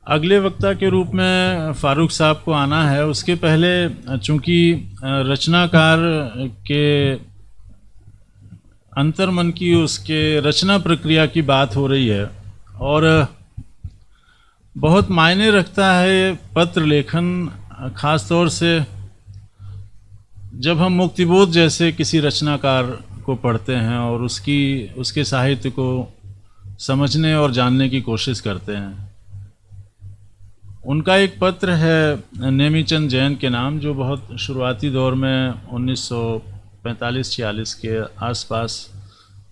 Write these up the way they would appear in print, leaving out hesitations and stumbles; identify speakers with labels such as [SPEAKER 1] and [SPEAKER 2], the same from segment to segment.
[SPEAKER 1] اگلے وقتہ کے روپ میں فاروق صاحب کو آنا ہے، اس کے پہلے چونکہ رچناکار کے انترمن کی اس کے رچنا پرکریا کی بات ہو رہی ہے، اور بہت معنی رکھتا ہے پتر لیکھن، خاص طور سے جب ہم مکتی بودھ جیسے کسی رچناکار کو پڑھتے ہیں اور اس کے ساہتیہ کو سمجھنے اور جاننے کی کوشش کرتے ہیں۔ ان کا ایک پتر ہے نیمی چند جین کے نام، جو بہت شروعاتی دور میں 1945-46 کے آس پاس،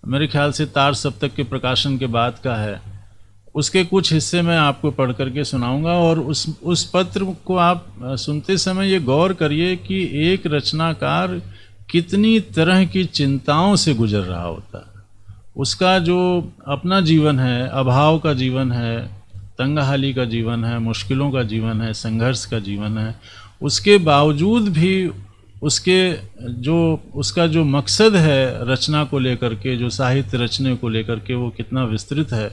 [SPEAKER 1] میرے خیال سے تار سپتک کے پرکاشن کے بعد کا ہے۔ اس کے کچھ حصے میں آپ کو پڑھ کر کے سناؤں گا، اور اس پتر کو آپ سنتے سمے یہ غور کریے کہ ایک رچناکار کتنی طرح کی چنتاؤں سے گزر رہا ہوتا ہے۔ اس کا جو اپنا جیون ہے، ابھاؤ کا جیون ہے، تنگ حالی کا جیون ہے، مشکلوں کا جیون ہے، سنگھرش کا جیون ہے، اس کے باوجود بھی اس کا جو مقصد ہے رچنا کو لے کر کے، جو ساہتیہ رچنے کو لے کر کے، وہ کتنا وسترت ہے۔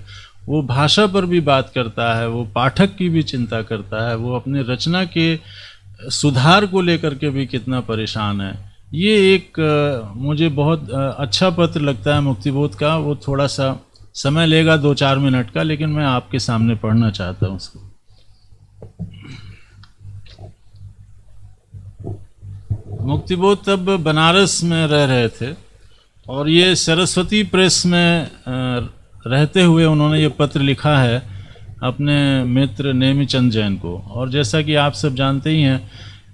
[SPEAKER 1] وہ بھاشا پر بھی بات کرتا ہے، وہ پاٹھک کی بھی چنتا کرتا ہے، وہ اپنے رچنا کے سدھار کو لے کر کے بھی کتنا پریشان ہے۔ یہ ایک مجھے بہت اچھا پتر لگتا ہے مکتی بودھ کا۔ وہ تھوڑا سا سمے لے گا 2-4 منٹ کا، لیکن میں آپ کے سامنے پڑھنا چاہتا ہوں اس کو۔ مکتی بودھ تب بنارس میں رہ رہے تھے، اور یہ سرسوتی پریس میں رہتے ہوئے انہوں نے یہ پتر لکھا ہے اپنے متر نیمی چند جین کو۔ اور جیسا کہ آپ سب جانتے ہی ہیں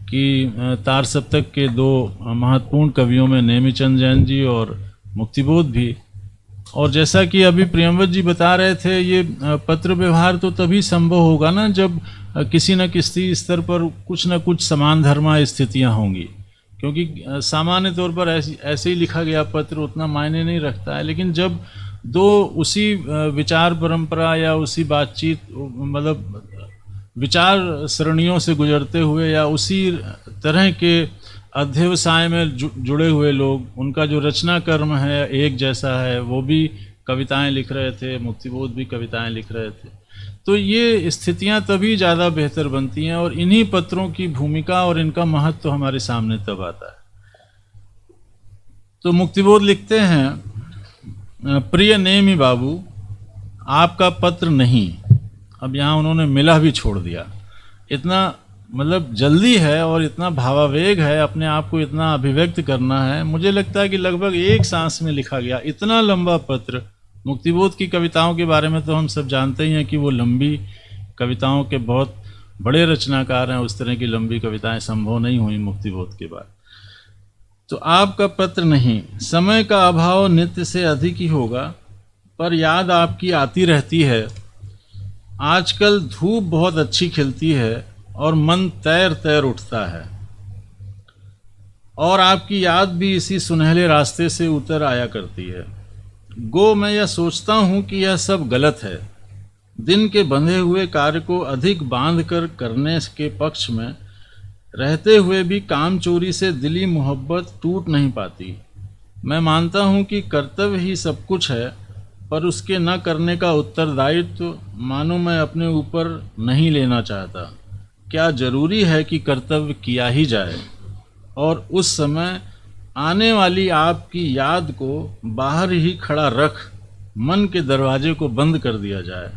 [SPEAKER 1] کہ تار سپتک کے 2 مہتوپورن کویوں میں نیمی چند جین جی اور مکتی بودھ بھی۔ اور جیسا کہ ابھی پریموت جی بتا رہے تھے، یہ پتر ویوہار تو تبھی سمبھو ہوگا نا جب کسی نہ کسی استر پر کچھ نہ کچھ سمان دھرما استھتیاں ہوں گی، کیونکہ سامانیہ طور پر ایسے ہی لکھا گیا پتر اتنا معنی نہیں رکھتا ہے۔ لیکن جب دو اسی وچار پرمپرا یا اسی بات چیت، مطلب وچار سرنیوں سے گزرتے ہوئے یا اسی طرح کے ادھیوسائے میں جڑے ہوئے لوگ، ان کا جو رچنا کرم ہے ایک جیسا ہے، وہ بھی کویتائیں لکھ رہے تھے، مکتی بودھ بھی کویتائیں لکھ رہے تھے، تو یہ استھتیاں تبھی زیادہ بہتر بنتی ہیں، اور انہی پتروں کی بھومکا اور ان کا مہتو ہمارے سامنے تب آتا ہے۔ تو مکتی بودھ لکھتے ہیں، پریہ نیمی بابو، آپ کا پتر نہیں۔ اب یہاں انہوں نے ملا بھی چھوڑ دیا، اتنا مطلب جلدی ہے اور اتنا بھاواویگ ہے، اپنے آپ کو اتنا ابھیویکت کرنا ہے۔ مجھے لگتا ہے کہ لگ بھگ ایک سانس میں لکھا گیا اتنا لمبا پتر۔ مکتی بودھ کی کویتاؤں کے بارے میں تو ہم سب جانتے ہی ہیں کہ وہ لمبی کویتاؤں کے بہت بڑے رچناکار ہیں، اس طرح کی لمبی کویتائیں سمبھو نہیں ہوئیں مکتی بودھ کے بعد۔ تو آپ کا پتر نہیں، سمے کا ابھاؤ نتیہ سے ادھک ہی ہوگا، پر یاد آپ کی آتی رہتی ہے۔ آج کل دھوپ بہت اچھی کھلتی ہے اور من تیر تیر اٹھتا ہے، اور آپ کی یاد بھی اسی سنہلے راستے سے اتر آیا کرتی ہے۔ گو میں یہ سوچتا ہوں کہ یہ سب غلط ہے۔ دن کے بندھے ہوئے کاریہ کو ادھک باندھ کر کرنے کے پکش میں رہتے ہوئے بھی کام چوری سے دلی محبت ٹوٹ نہیں پاتی۔ میں مانتا ہوں کہ کرتویہ ہی سب کچھ ہے، پر اس کے نہ کرنے کا اتردائتو مانو میں اپنے اوپر نہیں لینا چاہتا۔ کیا ضروری ہے کہ کرتویہ کیا ہی جائے، اور اس سمے آنے والی آپ کی یاد کو باہر ہی کھڑا رکھ من کے دروازے کو بند کر دیا جائے۔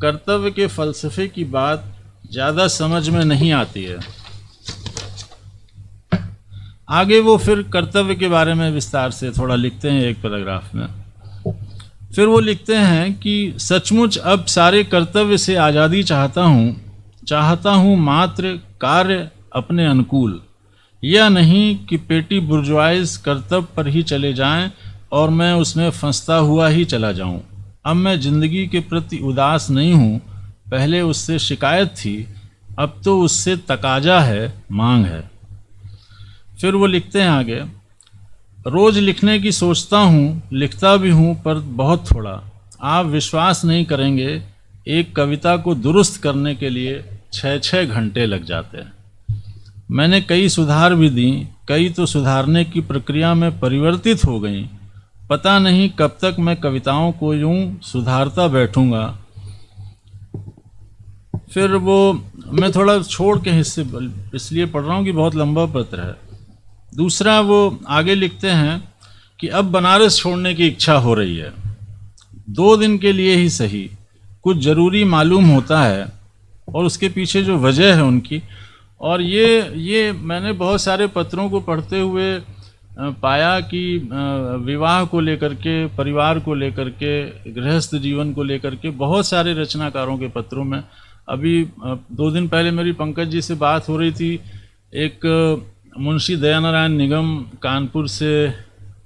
[SPEAKER 1] کرتویہ کے فلسفے کی بات زیادہ سمجھ میں نہیں آتی ہے۔ آگے وہ پھر کرتویہ کے بارے میں وستار سے تھوڑا لکھتے ہیں ایک پیراگراف میں۔ پھر وہ لکھتے ہیں کہ سچ مچ اب سارے کرتویہ سے آزادی چاہتا ہوں ماتر کاریہ اپنے انکول، یہ نہیں کہ پیٹی برجوائز کرتویہ پر ہی چلے جائیں اور میں اس میں پھنستا ہوا ہی چلا جاؤں۔ اب میں زندگی کے پرتی اداس نہیں ہوں، پہلے اس سے شکایت تھی، اب تو اس سے تقاضا ہے، مانگ ہے۔ پھر وہ لکھتے ہیں آگے، روز لکھنے کی سوچتا ہوں، لکھتا بھی ہوں پر بہت تھوڑا۔ آپ وشواس نہیں کریں گے، ایک کویتا کو درست کرنے کے لیے 6 گھنٹے لگ جاتے ہیں۔ میں نے کئی سدھار بھی دیں، کئی تو سدھارنے کی پرکریا میں پریورتت ہو گئیں۔ پتہ نہیں کب تک میں کویتاؤں کو یوں سدھارتا بیٹھوں گا۔ پھر وہ میں تھوڑا چھوڑ کے حصے اس لیے پڑھ رہا ہوں کہ بہت لمبا پتر ہے. دوسرا وہ آگے لکھتے ہیں کہ اب بنارس چھوڑنے کی اچھا ہو رہی ہے، 2 دن کے لیے ہی صحیح، کچھ ضروری معلوم ہوتا ہے اور اس کے پیچھے جو وجہ ہے ان کی. اور یہ میں نے بہت سارے پتروں کو پڑھتے ہوئے پایا کہ وواہ کو لے کر کے، پریوار کو لے کر کے، گرہستھ جیون کو لے کر کے بہت سارے رچناکاروں کے پتروں میں. ابھی 2 دن پہلے میری پنکج جی سے بات ہو رہی تھی، ایک منشی دیا نارائن نگم کانپور سے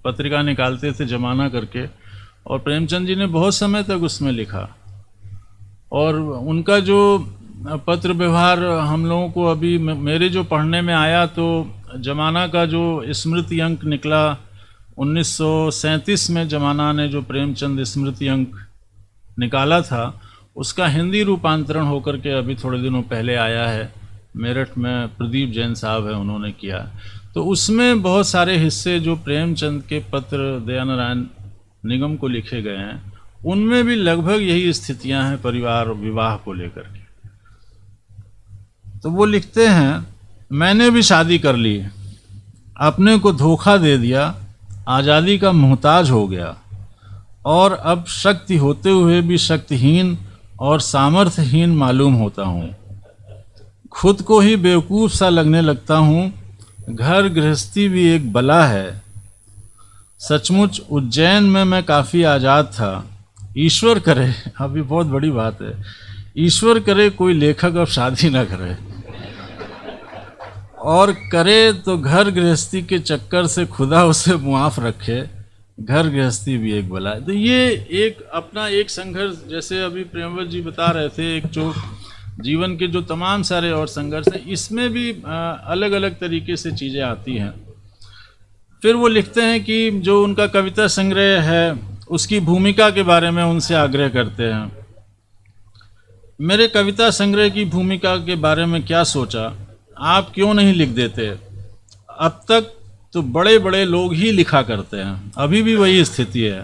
[SPEAKER 1] پترکا نکالتے تھے زمانہ کر کے، اور پریم چند جی نے بہت سمے تک اس میں لکھا، اور ان کا جو پتر ویوہار ہم لوگوں کو ابھی میرے جو پڑھنے میں آیا تو زمانہ کا جو اسمرتی انک نکلا 1937 میں، زمانہ نے جو پریم چند اسمرتی انک نکالا تھا اس کا ہندی روپانترن ہو کر کے ابھی تھوڑے دنوں پہلے آیا ہے میرٹھ میں. پردیپ جین صاحب ہیں، انہوں نے کیا. تو اس میں بہت سارے حصے جو پریم چند کے پتر دیا نارائن نگم کو لکھے گئے ہیں، ان میں بھی لگ بھگ یہی استھتیاں ہیں پریوار وواہ کو لے کر کے. تو وہ لکھتے ہیں، میں نے بھی شادی کر لی، اپنے کو دھوکہ دے دیا، آزادی کا محتاج ہو گیا، اور اب شکتی ہوتے ہوئے بھی شکتہین اور سامرتھ ہین معلوم ہوتا ہوں. خود کو ہی بیوقوف سا لگنے لگتا ہوں. گھر گرہستی بھی ایک بلا ہے. سچ مچ اجین میں کافی آزاد تھا. ایشور کرے، ابھی بہت بڑی بات ہے، ایشور کرے کوئی لیکھک اب شادی نہ کرے، اور کرے تو گھر گرہستی کے چکر سے خدا اسے معاف رکھے. گھر گرہستی بھی ایک بلا ہے. تو یہ ایک اپنا ایک سنگھرش، جیسے ابھی پریموت جی بتا رہے تھے، ایک جو جیون کے جو تمام سارے اور سنگھرش ہیں، اس میں بھی الگ الگ طریقے سے چیزیں آتی ہیں. پھر وہ لکھتے ہیں کہ جو ان کا کویتا سنگرہ ہے اس کی بھومکا کے بارے میں ان سے آگرہ کرتے ہیں. میرے کویتا سنگرہ کی بھومکا کے بارے میں کیا سوچا، آپ کیوں نہیں لکھ دیتے؟ اب تک تو بڑے بڑے لوگ ہی لکھا کرتے ہیں، ابھی بھی وہی استھتی ہے.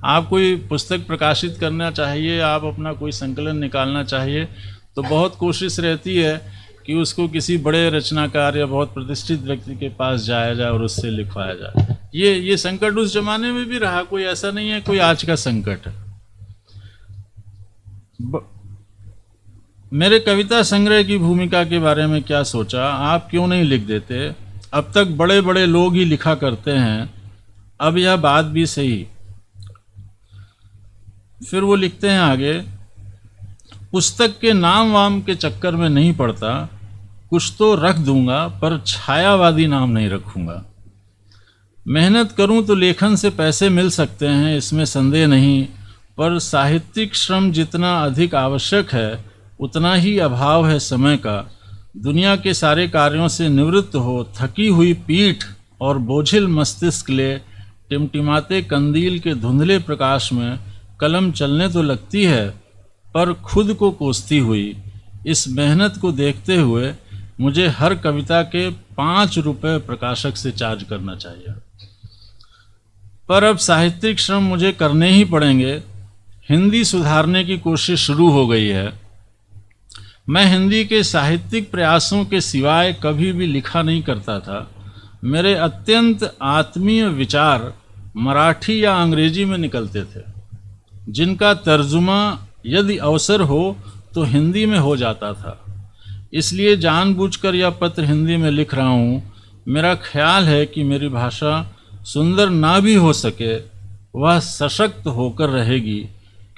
[SPEAKER 1] آپ کوئی پستک پرکاشت کرنا چاہیے، آپ اپنا کوئی سنکلن نکالنا چاہیے تو بہت کوشش رہتی ہے کہ اس کو کسی بڑے رچناکار یا بہت پرتشٹھت ویکتی کے پاس جایا جائے اور اس سے لکھوایا جائے. یہ سنکٹ اس زمانے میں بھی رہا، کوئی ایسا نہیں ہے کوئی آج کا سنکٹ ہے. میرے کویتا سنگرہ کی بھومکا کے بارے میں کیا سوچا، آپ کیوں نہیں لکھ دیتے؟ اب تک بڑے بڑے لوگ ہی لکھا کرتے ہیں، اب یہ بات بھی صحیح. پھر وہ لکھتے ہیں آگے، پستک کے نام وام کے چکر میں نہیں پڑتا، کچھ تو رکھ دوں گا پر چھایا وادی نام نہیں رکھوں گا. محنت کروں تو لیکھن سے پیسے مل سکتے ہیں، اس میں سندے نہیں، پر ساہتک شرم جتنا ادھک آوشک ہے اتنا ہی ابھاؤ ہے سمے کا. دنیا کے سارے کاریوں سے نورت ہو، تھکی ہوئی پیٹھ اور بوجھل مستشک لے، ٹمٹماتے کندیل کے دھندلے پرکاش میں قلم چلنے تو لگتی ہے پر خود کو کوستی ہوئی. اس محنت کو دیکھتے ہوئے مجھے ہر کویتا کے 5 روپے پرکاشک سے چارج کرنا چاہیے. پر اب ساہتک شرم مجھے کرنے ہی پڑیں گے. ہندی سدھارنے کی کوشش شروع ہو گئی ہے. میں ہندی کے ساہتک پریاسوں کے سوائے کبھی بھی لکھا نہیں کرتا تھا. میرے اتینت آتمیہ وچار مراٹھی یا انگریزی میں نکلتے تھے، جن کا ترجمہ یدی اوسر ہو تو ہندی میں ہو جاتا تھا. اس لیے جان بوجھ کر یہ پتر ہندی میں لکھ رہا ہوں. میرا خیال ہے کہ میری بھاشا سندر نہ بھی ہو سکے، وہ سشکت ہو کر رہے گی،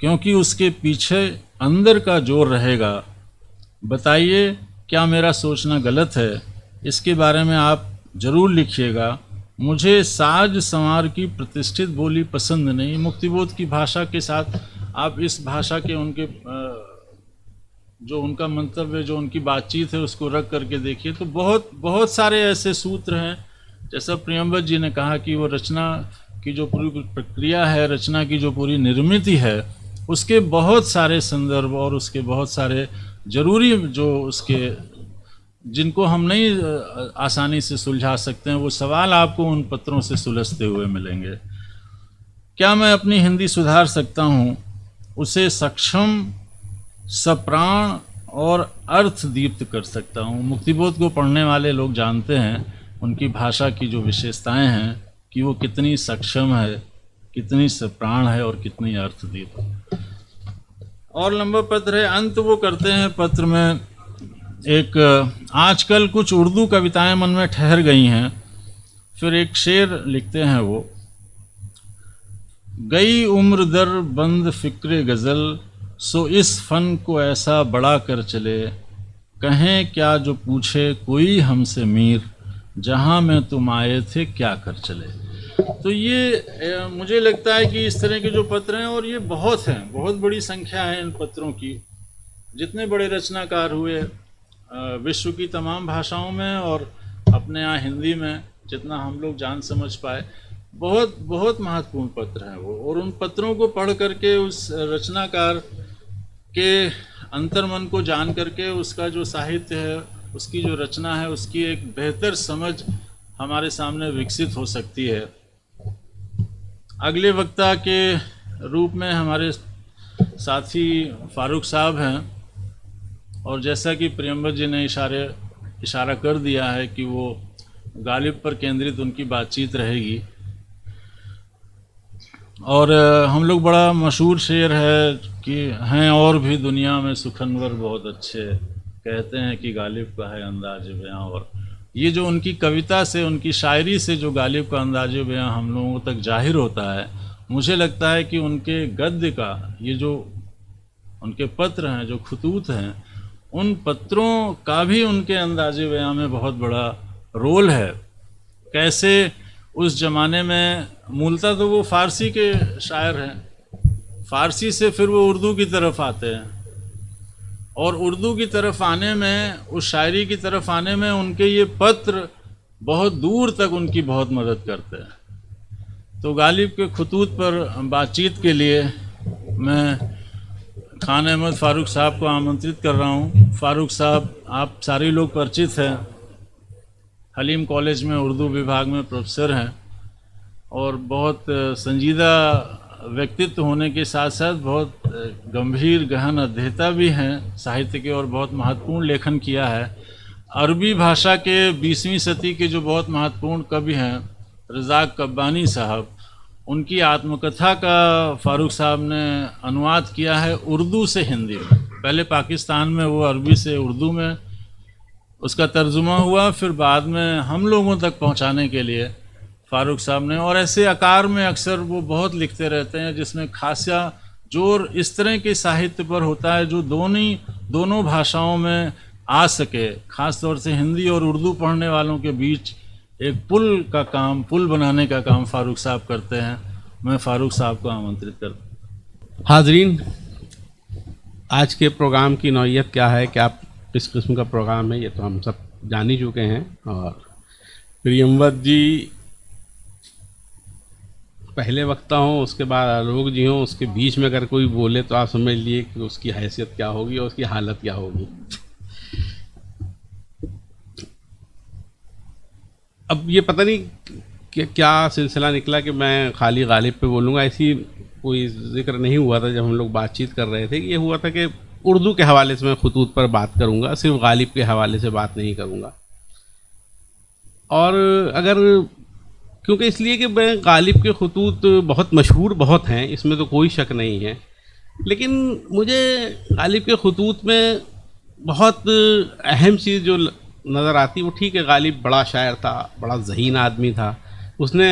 [SPEAKER 1] کیونکہ اس کے پیچھے اندر کا جور رہے گا. بتائیے کیا میرا سوچنا غلط ہے؟ اس کے بارے میں آپ ضرور لکھیے گا. مجھے ساج سنوار کی پرتشٹھت بولی پسند نہیں. مکتی بودھ کی بھاشا کے ساتھ آپ اس بھاشا کے ان کے جو ان کا منتویہ، جو ان کی بات چیت ہے، اس کو رکھ کر کے دیکھیے تو بہت سارے ایسے سوتر ہیں. جیسا پریموت جی نے کہا کہ وہ رچنا کی جو پوری پرکریا ہے، رچنا کی جو پوری نرمتی ہے، اس کے بہت سارے سندربھ اور اس کے بہت سارے ضروری جو اس کے جن کو ہم نہیں آسانی سے سلجھا سکتے ہیں، وہ سوال آپ کو ان پتروں سے سلجھتے ہوئے ملیں گے. کیا میں اپنی ہندی سدھار سکتا ہوں؟ اسے سکشم سپران اور ارتھ دیپت کر سکتا ہوں۔ مکتی بودھ کو پڑھنے والے لوگ جانتے ہیں ان کی بھاشا کی جو وشیشتائیں ہیں کہ وہ کتنی سکشم ہے، کتنی سپران ہے اور کتنی ارتھ دیپت۔ اور لمبا پتر ہے، انت وہ کرتے ہیں پتر میں ایک آج کل کچھ اردو کویتائیں من میں ٹھہر گئی ہیں، پھر ایک شعر لکھتے ہیں وہ: گئی عمر در بند فکر غزل، سو اس فن کو ایسا بڑا کر چلے، کہیں کیا جو پوچھے کوئی ہم سے میر، جہاں میں تم آئے تھے کیا کر چلے۔ تو یہ مجھے لگتا ہے کہ اس طرح کے جو پتر ہیں، اور یہ بہت ہیں، بہت بڑی سنکھیا ہے ان پتروں کی، جتنے بڑے رچنا کار ہوئے وشو کی تمام بھاشاؤں میں اور اپنے یہاں ہندی میں جتنا ہم لوگ جان سمجھ پائے، بہت بہت مہتوپورن پتر ہیں وہ۔ اور ان پتروں کو پڑھ کر کے اس رچنا کار کے انتر من کو جان کر کے اس کا جو ساہتیہ ہے، اس کی جو رچنا ہے، اس کی ایک بہتر سمجھ ہمارے سامنے وکست ہو سکتی ہے۔ اگلے وکتا کے روپ میں ہمارے ساتھی فاروق صاحب ہیں، اور جیسا کہ پریمبر جی نے اشارہ کر دیا ہے کہ وہ غالب پر کیندرت ان کی بات چیت رہے گی۔ اور ہم لوگ بڑا مشہور شعر ہے کہ ہیں اور بھی دنیا میں سخنور بہت اچھے، کہتے ہیں کہ غالب کا ہے انداز بیاں۔ اور یہ جو ان کی کویتا سے، ان کی شاعری سے جو غالب کا انداز بیاں ہم لوگوں تک ظاہر ہوتا ہے، مجھے لگتا ہے کہ ان کے گدیہ کا یہ جو ان کے پتر ہیں، جو خطوط ہیں، ان پتروں کا بھی ان کے انداز بیاں میں بہت بڑا رول ہے۔ کیسے اس زمانے میں مولتہ تو وہ فارسی کے شاعر ہیں، فارسی سے پھر وہ اردو کی طرف آتے ہیں، اور اردو کی طرف آنے میں، اس شاعری کی طرف آنے میں ان کے یہ پتر بہت دور تک ان کی بہت مدد کرتے ہیں۔ تو غالب کے خطوط پر بات چیت کے لیے میں خان احمد فاروق صاحب کو آمنترت کر رہا ہوں۔ فاروق صاحب، آپ سارے لوگ پرچت ہیں، حلیم کالج میں اردو وبھاگ میں پروفیسر ہیں، اور بہت سنجیدہ ویکتتو ہونے کے ساتھ ساتھ بہت گمبھیر گہن ادھیتا بھی ہیں ساہتیہ کے، اور بہت مہتوپورن لیکھن کیا ہے۔ عربی بھاشا کے 20ویں صدی کے جو بہت مہتوپورن کوی ہیں رزاق قبانی صاحب، ان کی آتم کتھا کا فاروق صاحب نے انواد کیا ہے اردو سے ہندی میں۔ پہلے پاکستان میں وہ عربی سے اردو میں اس کا ترجمہ ہوا، پھر بعد میں ہم لوگوں تک پہنچانے کے لیے فاروق صاحب نے، اور ایسے آکار میں اکثر وہ بہت لکھتے رہتے ہیں جس میں خاصا زور اس طرح کے ساہتیہ پر ہوتا ہے جو دونوں بھاشاؤں میں آ سکے، خاص طور سے ہندی اور اردو پڑھنے والوں کے بیچ ایک پل بنانے کا کام فاروق صاحب کرتے ہیں۔ میں فاروق صاحب کو آمنترت کرتا ہوں۔
[SPEAKER 2] حاضرین، آج کے پروگرام کی نوعیت کیا ہے، کیا کس قسم کا پروگرام ہے، یہ تو ہم سب جان ہی چکے ہیں۔ اور پریموت جی پہلے وقتا ہوں، اس کے بعد آلوک جی ہوں، اس کے بیچ میں اگر کوئی بولے تو آپ سمجھ لیے کہ اس کی حیثیت کیا ہوگی اور اس کی حالت کیا ہوگی۔ اب یہ پتہ نہیں کہ کیا سلسلہ نکلا کہ میں خالی غالب پہ بولوں گا، ایسی کوئی ذکر نہیں ہوا تھا جب ہم لوگ بات چیت کر رہے تھے۔ یہ ہوا تھا کہ اردو کے حوالے سے میں خطوط پر بات کروں گا، صرف غالب کے حوالے سے بات نہیں کروں گا۔ اور اگر کیونکہ اس لیے کہ میں غالب کے خطوط بہت مشہور بہت ہیں، اس میں تو کوئی شک نہیں ہے، لیکن مجھے غالب کے خطوط میں بہت اہم چیز جو نظر آتی وہ ٹھیک ہے، غالب بڑا شاعر تھا، بڑا ذہین آدمی تھا، اس نے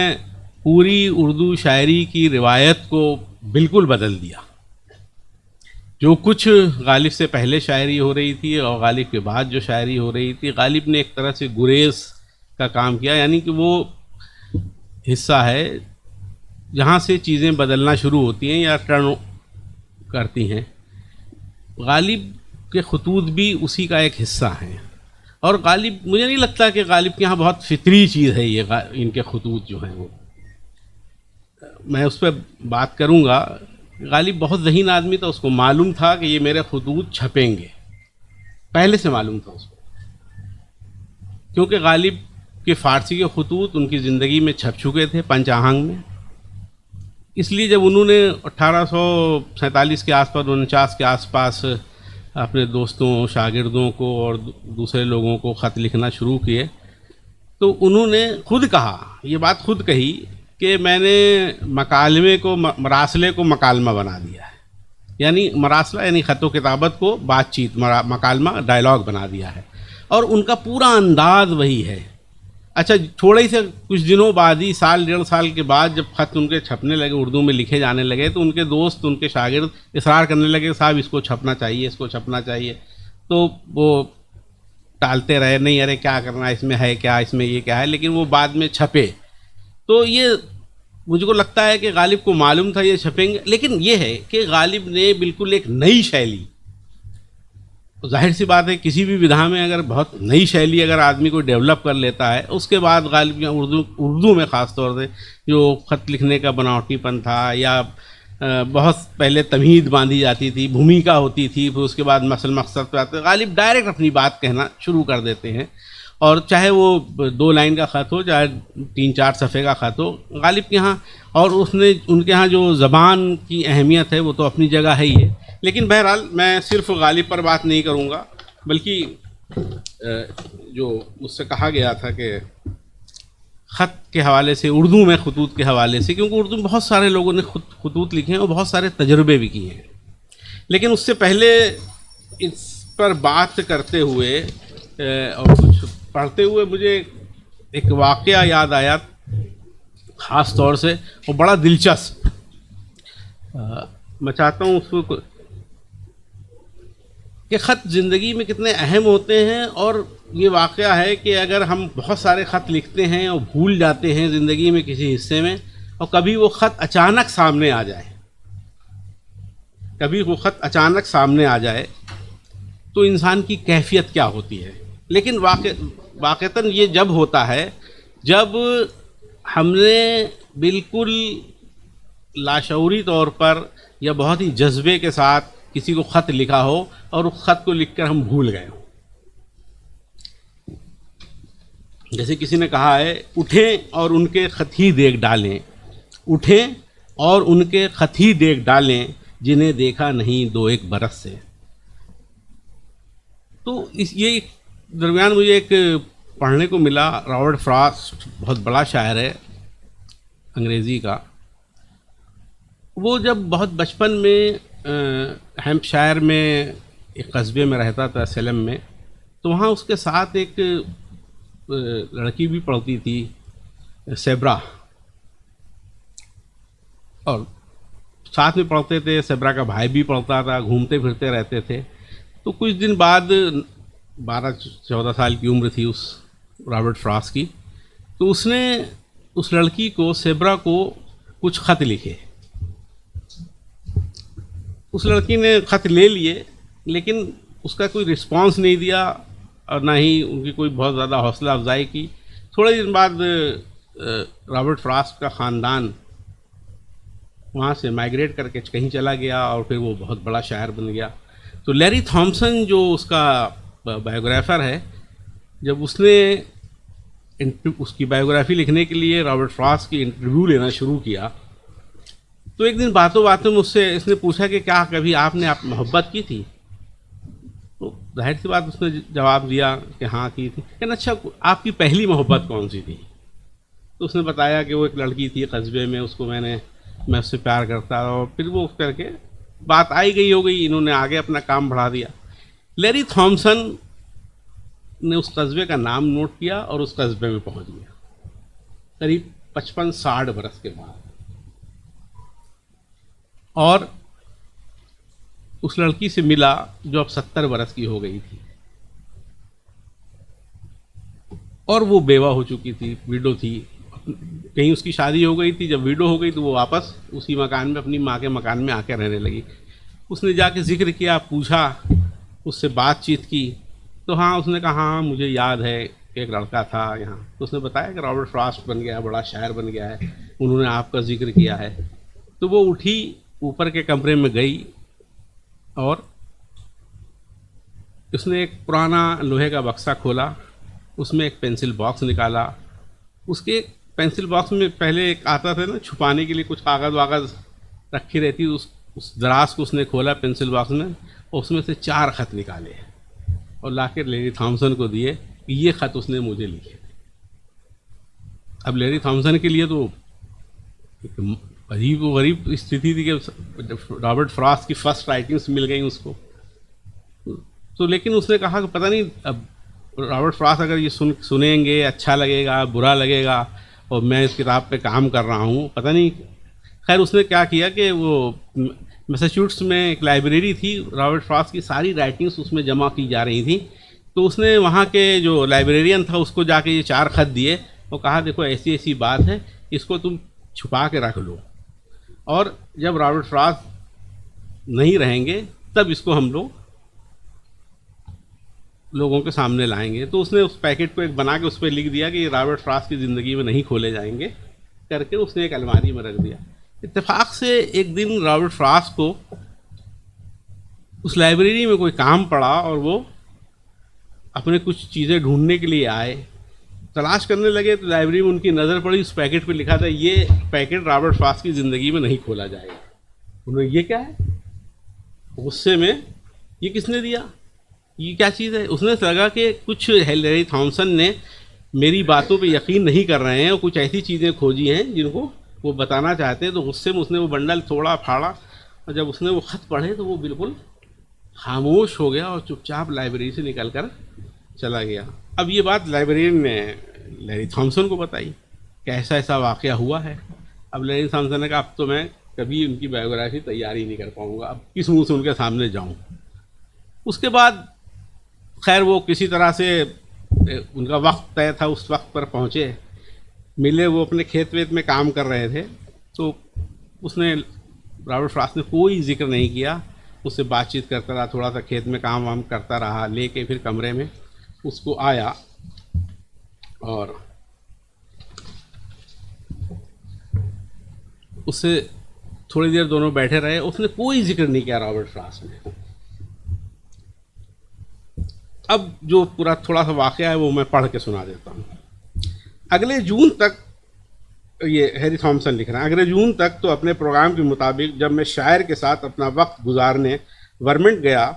[SPEAKER 2] پوری اردو شاعری کی روایت کو بالکل بدل دیا۔ جو کچھ غالب سے پہلے شاعری ہو رہی تھی اور غالب کے بعد جو شاعری ہو رہی تھی، غالب نے ایک طرح سے گریز کا کام کیا، یعنی کہ وہ حصہ ہے جہاں سے چیزیں بدلنا شروع ہوتی ہیں یا ٹرن کرتی ہیں۔ غالب کے خطوط بھی اسی کا ایک حصہ ہیں، اور غالب مجھے نہیں لگتا کہ غالب کے یہاں بہت فطری چیز ہے یہ ان کے خطوط جو ہیں وہ، میں اس پہ بات کروں گا۔ غالب بہت ذہین آدمی تھا، اس کو معلوم تھا کہ یہ میرے خطوط چھپیں گے، پہلے سے معلوم تھا اس کو، کیونکہ غالب کہ فارسی کے خطوط ان کی زندگی میں چھپ چکے تھے پنچ آہنگ میں۔ اس لیے جب انہوں نے 1847 کے آس پاس 49 کے آس پاس اپنے دوستوں شاگردوں کو اور دوسرے لوگوں کو خط لکھنا شروع کیے تو انہوں نے خود کہا، یہ بات خود کہی کہ میں نے مکالمے کو مراسلے کو مکالمہ بنا دیا ہے، یعنی مراسلہ یعنی خط و کتابت کو بات چیت، مکالمہ ڈائلاگ بنا دیا ہے، اور ان کا پورا انداز وہی ہے۔ اچھا تھوڑے ہی سے کچھ دنوں بعد ہی، سال ڈیڑھ سال کے بعد جب خط ان کے چھپنے لگے، اردو میں لکھے جانے لگے، تو ان کے دوست ان کے شاگرد اصرار کرنے لگے کہ صاحب اس کو چھپنا چاہیے، اس کو چھپنا چاہیے، تو وہ ٹالتے رہے، نہیں ارے کیا کرنا، اس میں ہے کیا، اس میں یہ کیا ہے، لیکن وہ بعد میں چھپے۔ تو یہ مجھ کو لگتا ہے کہ غالب کو معلوم تھا یہ چھپیں گے، لیکن یہ ہے کہ غالب نے بالکل ایک نئی شیلی، ظاہر سی بات ہے کسی بھی ودھا میں اگر بہت نئی شیلی اگر آدمی کو ڈیولپ کر لیتا ہے، اس کے بعد غالب یا اردو میں خاص طور سے جو خط لکھنے کا بناوٹی پن تھا، یا بہت پہلے تمہید باندھی جاتی تھی، بھومیکا ہوتی تھی، پھر اس کے بعد مثل مقصد پہ آتے، غالب ڈائریکٹ اپنی بات کہنا شروع کر دیتے ہیں، اور چاہے وہ 2 لائن کا خط ہو، چاہے 3-4 صفحے کا خط ہو، غالب کے ہاں، اور ان کے ہاں جو زبان کی اہمیت ہے وہ تو اپنی جگہ ہے ہی ہے۔ لیکن بہرحال میں صرف غالب پر بات نہیں کروں گا، بلکہ جو مجھ سے کہا گیا تھا کہ خط کے حوالے سے، اردو میں خطوط کے حوالے سے، کیونکہ اردو میں بہت سارے لوگوں نے خطوط لکھے ہیں اور بہت سارے تجربے بھی کیے ہیں، لیکن اس سے پہلے اس پر بات کرتے ہوئے اور کچھ پڑھتے ہوئے مجھے ایک واقعہ یاد آیا خاص طور سے، وہ بڑا دلچسپ، میں چاہتا ہوں اس کو کہ خط زندگی میں کتنے اہم ہوتے ہیں، اور یہ واقعہ ہے کہ اگر ہم بہت سارے خط لکھتے ہیں اور بھول جاتے ہیں زندگی میں کسی حصے میں، اور کبھی وہ خط اچانک سامنے آ جائے، تو انسان کی کیفیت کیا ہوتی ہے۔ لیکن واقعتاً یہ جب ہوتا ہے جب ہم نے بالکل لاشعوری طور پر یا بہت ہی جذبے کے ساتھ کسی کو خط لکھا ہو اور اس خط کو لکھ کر ہم بھول گئے ہوں۔ جیسے کسی نے کہا ہے، اٹھیں اور ان کے خط ہی دیکھ ڈالیں، اٹھیں اور ان کے خط ہی دیکھ ڈالیں، جنہیں دیکھا نہیں 2-1 برس سے۔ تو یہ درمیان مجھے ایک پڑھنے کو ملا، رابرٹ فراسٹ بہت بڑا شاعر ہے انگریزی کا، وہ جب بہت بچپن میں ہیمپ شائر میں ایک قصبے میں رہتا تھا، سیلم میں، تو وہاں اس کے ساتھ ایک لڑکی بھی پڑھتی تھی، سیبرا، اور ساتھ میں پڑھتے تھے، سیبرا کا بھائی بھی پڑھتا تھا، گھومتے پھرتے رہتے تھے۔ تو کچھ دن بعد 12-14 سال کی عمر تھی اس رابرٹ فراسٹ کی، تو اس نے اس لڑکی کو، سیبرا کو، کچھ خط لکھے۔ اس لڑکی نے خط لے لیے، لیکن اس کا کوئی رسپانس نہیں دیا، اور نہ ہی ان کی کوئی بہت زیادہ حوصلہ افزائی کی۔ تھوڑے دن بعد رابرٹ فراسٹ کا خاندان وہاں سے مائیگریٹ کر کے کہیں چلا گیا، اور پھر وہ بہت بڑا شاعر بن گیا۔ تو لیری تھامسن جو اس کا بایوگرافر ہے، جب اس نے اس کی بایوگرافی لکھنے کے لیے رابرٹ فراسٹ کی انٹرویو لینا شروع کیا، تو ایک دن باتوں باتوں میں اس نے پوچھا کہ کیا کبھی آپ نے محبت کی تھی؟ تو ظاہر سی بات اس نے جواب دیا کہ ہاں کی تھی۔ کہ اچھا آپ کی پہلی محبت کون سی تھی؟ تو اس نے بتایا کہ وہ ایک لڑکی تھی قصبے میں، اس کو میں اس سے پیار کرتا، اور پھر وہ کر کے بات آئی گئی ہو گئی، انہوں نے آگے اپنا کام بڑھا دیا۔ لیری تھامسن نے اس قصبے کا نام نوٹ کیا اور اس قصبے میں پہنچ گیا قریب 55-60 برس کے بعد، اور اس لڑکی سے ملا جو اب 70 برس کی ہو گئی تھی، اور وہ بیوہ ہو چکی تھی، ویڈو تھی، کہیں اس کی شادی ہو گئی تھی، جب ویڈو ہو گئی تو وہ واپس اسی مکان میں، اپنی ماں کے مکان میں آ کے رہنے لگی۔ اس نے جا کے ذکر کیا، پوچھا، اس سے بات چیت کی، تو ہاں اس نے کہا ہاں مجھے یاد ہے کہ ایک لڑکا تھا یہاں، تو اس نے بتایا کہ رابرٹ فراسٹ بن گیا، بڑا شاعر بن گیا ہے، انہوں نے آپ کا ذکر کیا ہے۔ تو وہ اٹھی، اوپر کے کمرے میں گئی، اور اس نے ایک پرانا لوہے کا بکسہ کھولا، اس میں ایک پینسل باکس نکالا۔ اس کے پینسل باکس میں پہلے ایک آتا تھا نا چھپانے کے لیے، کچھ کاغذ واغذ رکھی رہتی، اس دراز کو اس نے کھولا پینسل باکس میں، اور اس میں سے 4 خط نکالے اور لا کے لیری تھامسن کو دیے کہ یہ خط اس نے مجھے لکھے. اب لیری تھامسن کے لیے تو ایک عجیب و غریب استھتی تھی کہ رابرٹ فراسٹ کی فرسٹ رائٹنگس مل گئیں اس کو. تو لیکن اس نے کہا کہ پتہ نہیں اب رابرٹ فراسٹ اگر یہ سنیں گے اچھا لگے گا برا لگے گا, اور میں اس کتاب پہ کام کر رہا ہوں, پتہ نہیں. خیر اس نے کیا کیا کہ وہ میساچیوٹس میں ایک لائبریری تھی, رابرٹ فراسٹ کی ساری رائٹنگس اس میں جمع کی جا رہی تھیں. تو اس نے وہاں کے جو لائبریرین تھا اس کو جا کے یہ 4 خط دیے اور کہا دیکھو ایسی ایسی بات ہے, اس کو تم چھپا کے رکھ لو, اور جب رابرٹ فراسٹ نہیں رہیں گے تب اس کو ہم لوگوں کے سامنے لائیں گے. تو اس نے اس پیکٹ کو ایک بنا کے اس پہ لکھ دیا کہ یہ رابرٹ فراسٹ کی زندگی میں نہیں کھولے جائیں گے کر کے اس نے ایک الماری میں رکھ دیا. اتفاق سے ایک دن رابرٹ فراسٹ کو اس لائبریری میں کوئی کام پڑا اور وہ اپنے کچھ چیزیں ڈھونڈنے کے لیے آئے, تلاش کرنے لگے تو لائبریری میں ان کی نظر پڑی, اس پیکٹ پہ لکھا تھا یہ پیکٹ رابرٹ فراسٹ کی زندگی میں نہیں کھولا جائے گا. انہوں نے یہ کیا ہے, غصے میں یہ کس نے دیا, یہ کیا چیز ہے. اس نے لگا کہ کچھ لیری تھامسن نے میری باتوں پہ یقین نہیں کر رہے ہیں اور کچھ ایسی چیزیں کھوجی ہیں جن کو وہ بتانا چاہتے ہیں. تو غصے میں اس نے وہ بنڈل توڑا پھاڑا, اور جب اس نے وہ خط پڑھے تو وہ بالکل خاموش ہو گیا اور چپ چاپ لائبریری سے نکل کر چلا گیا. اب یہ بات لائبریرین نے لیری تھامسن کو بتائی کہ ایسا ایسا واقعہ ہوا ہے. اب لیری تھامسن نے کہا اب تو میں کبھی ان کی بایوگرافی تیار ہی نہیں کر پاؤں گا, اب کس منہ سے ان کے سامنے جاؤں. اس کے بعد خیر وہ کسی طرح سے ان کا وقت طے تھا, اس وقت پر پہنچے, ملے, وہ اپنے کھیت ویت میں کام کر رہے تھے. تو اس نے رابرٹ فراسٹ نے کوئی ذکر نہیں کیا, اس سے بات چیت کرتا رہا, تھوڑا سا کھیت میں کام وام کرتا رہا, لے کے پھر کمرے میں اس کو آیا اور اس سے تھوڑی دیر دونوں بیٹھے رہے. اس نے کوئی ذکر نہیں کیا رابرٹ فراسٹ نے. اب جو پورا تھوڑا سا واقعہ ہے وہ میں پڑھ کے سنا دیتا ہوں. اگلے جون تک, یہ ہیری تھامسن لکھ رہے ہیں, اگلے جون تک تو اپنے پروگرام کے مطابق جب میں شاعر کے ساتھ اپنا وقت گزارنے ورمنٹ گیا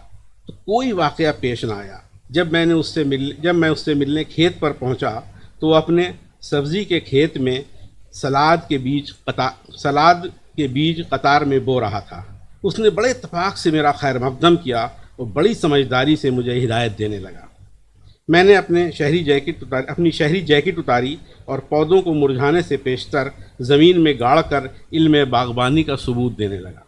[SPEAKER 2] تو کوئی واقعہ پیش نہ آیا. جب میں اس سے ملنے کھیت پر پہنچا تو وہ اپنے سبزی کے کھیت میں سلاد کے بیج قطار میں بو رہا تھا. اس نے بڑے اتفاق سے میرا خیر مقدم کیا اور بڑی سمجھداری سے مجھے ہدایت دینے لگا. میں نے اپنی شہری جیکٹ اتاری اور پودوں کو مرجھانے سے پیشتر زمین میں گاڑ کر علم باغبانی کا ثبوت دینے لگا.